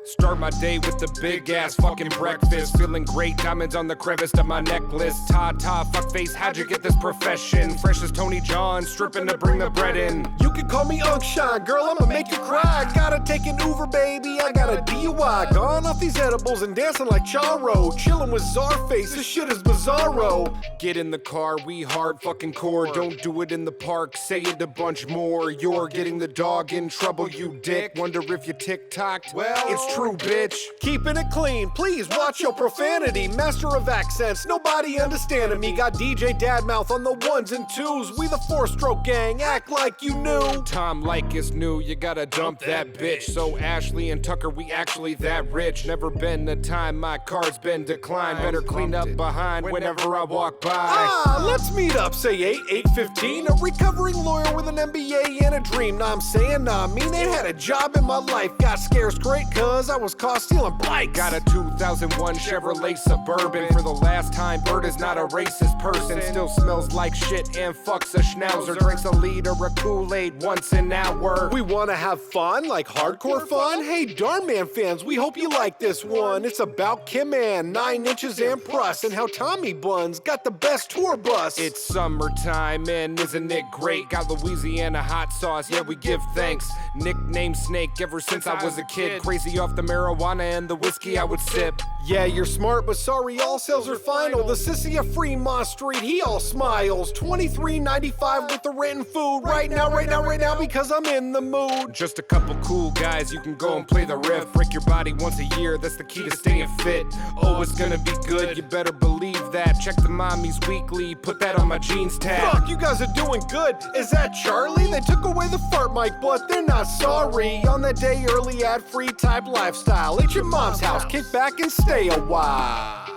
Start my day with the big ass fucking breakfast. Feeling great, diamonds on the crevice of my necklace. Ta-ta, fuckface, how'd you get this profession? Fresh as Tony John, stripping to bring the bread in. You can call me Unkshine, girl, I'ma make you cry. Gotta take an Uber, baby, I got a DUI. Gone off these edibles and dancing like Charo. Chilling with Czarface, this shit is bizarro. Get in the car, we hard fucking core. Don't do it in the park, say it a bunch more. You're getting the dog in trouble, you dick. Wonder if you TikToked? Well, it's true, bitch. Keeping it clean, please watch your profanity. Master of accents, nobody understanding me. Got DJ Dadmouth on the 1s and 2s. We the 4-stroke gang, act like you knew. Tom Leykis knew you gotta dump that bitch. So Ashley and Tucker, we actually that rich. Never been a time my card's been declined. Better clean up behind whenever I walk by. Let's meet up, say 8:15. A recovering lawyer with an MBA and a dream. Nah, I'm saying, nah, I mean, it had a job in my life. Got scarce great cause I was was caught stealing bikes. Got a 2001 Chevrolet Suburban. For the last time, Bert is not a racist person. Still smells like shit and fucks a schnauzer. Drinks a liter of Kool-Aid once an hour. We wanna have fun, like hardcore fun? Hey, Darn Man fans, we hope you like this one. It's about Kim Ann, 9 inches and Pruss, and how Tommy Buns got the best tour bus. It's summertime and isn't it great? Got Louisiana hot sauce, yeah, we give thanks. Nickname Snake ever since I was a kid. Crazy off the marijuana and the whiskey I would sip. Yeah, you're smart, but sorry, all sales are final. The sissy of Fremont Street, he all smiles. $23.95 with the rent and food. Right now, because I'm in the mood. Just a couple cool guys, you can go and play the riff. Break your body once a year, that's the key to staying fit. Oh, it's gonna be good, you better believe that. Check the Mommies Weekly, put that on my jeans tag. Fuck, you guys are doing good. Is that Charlie? They took away the fart mic, but they're not sorry. On that day, early ad-free type lifestyle. It's your mom's house, kick back and stay a while.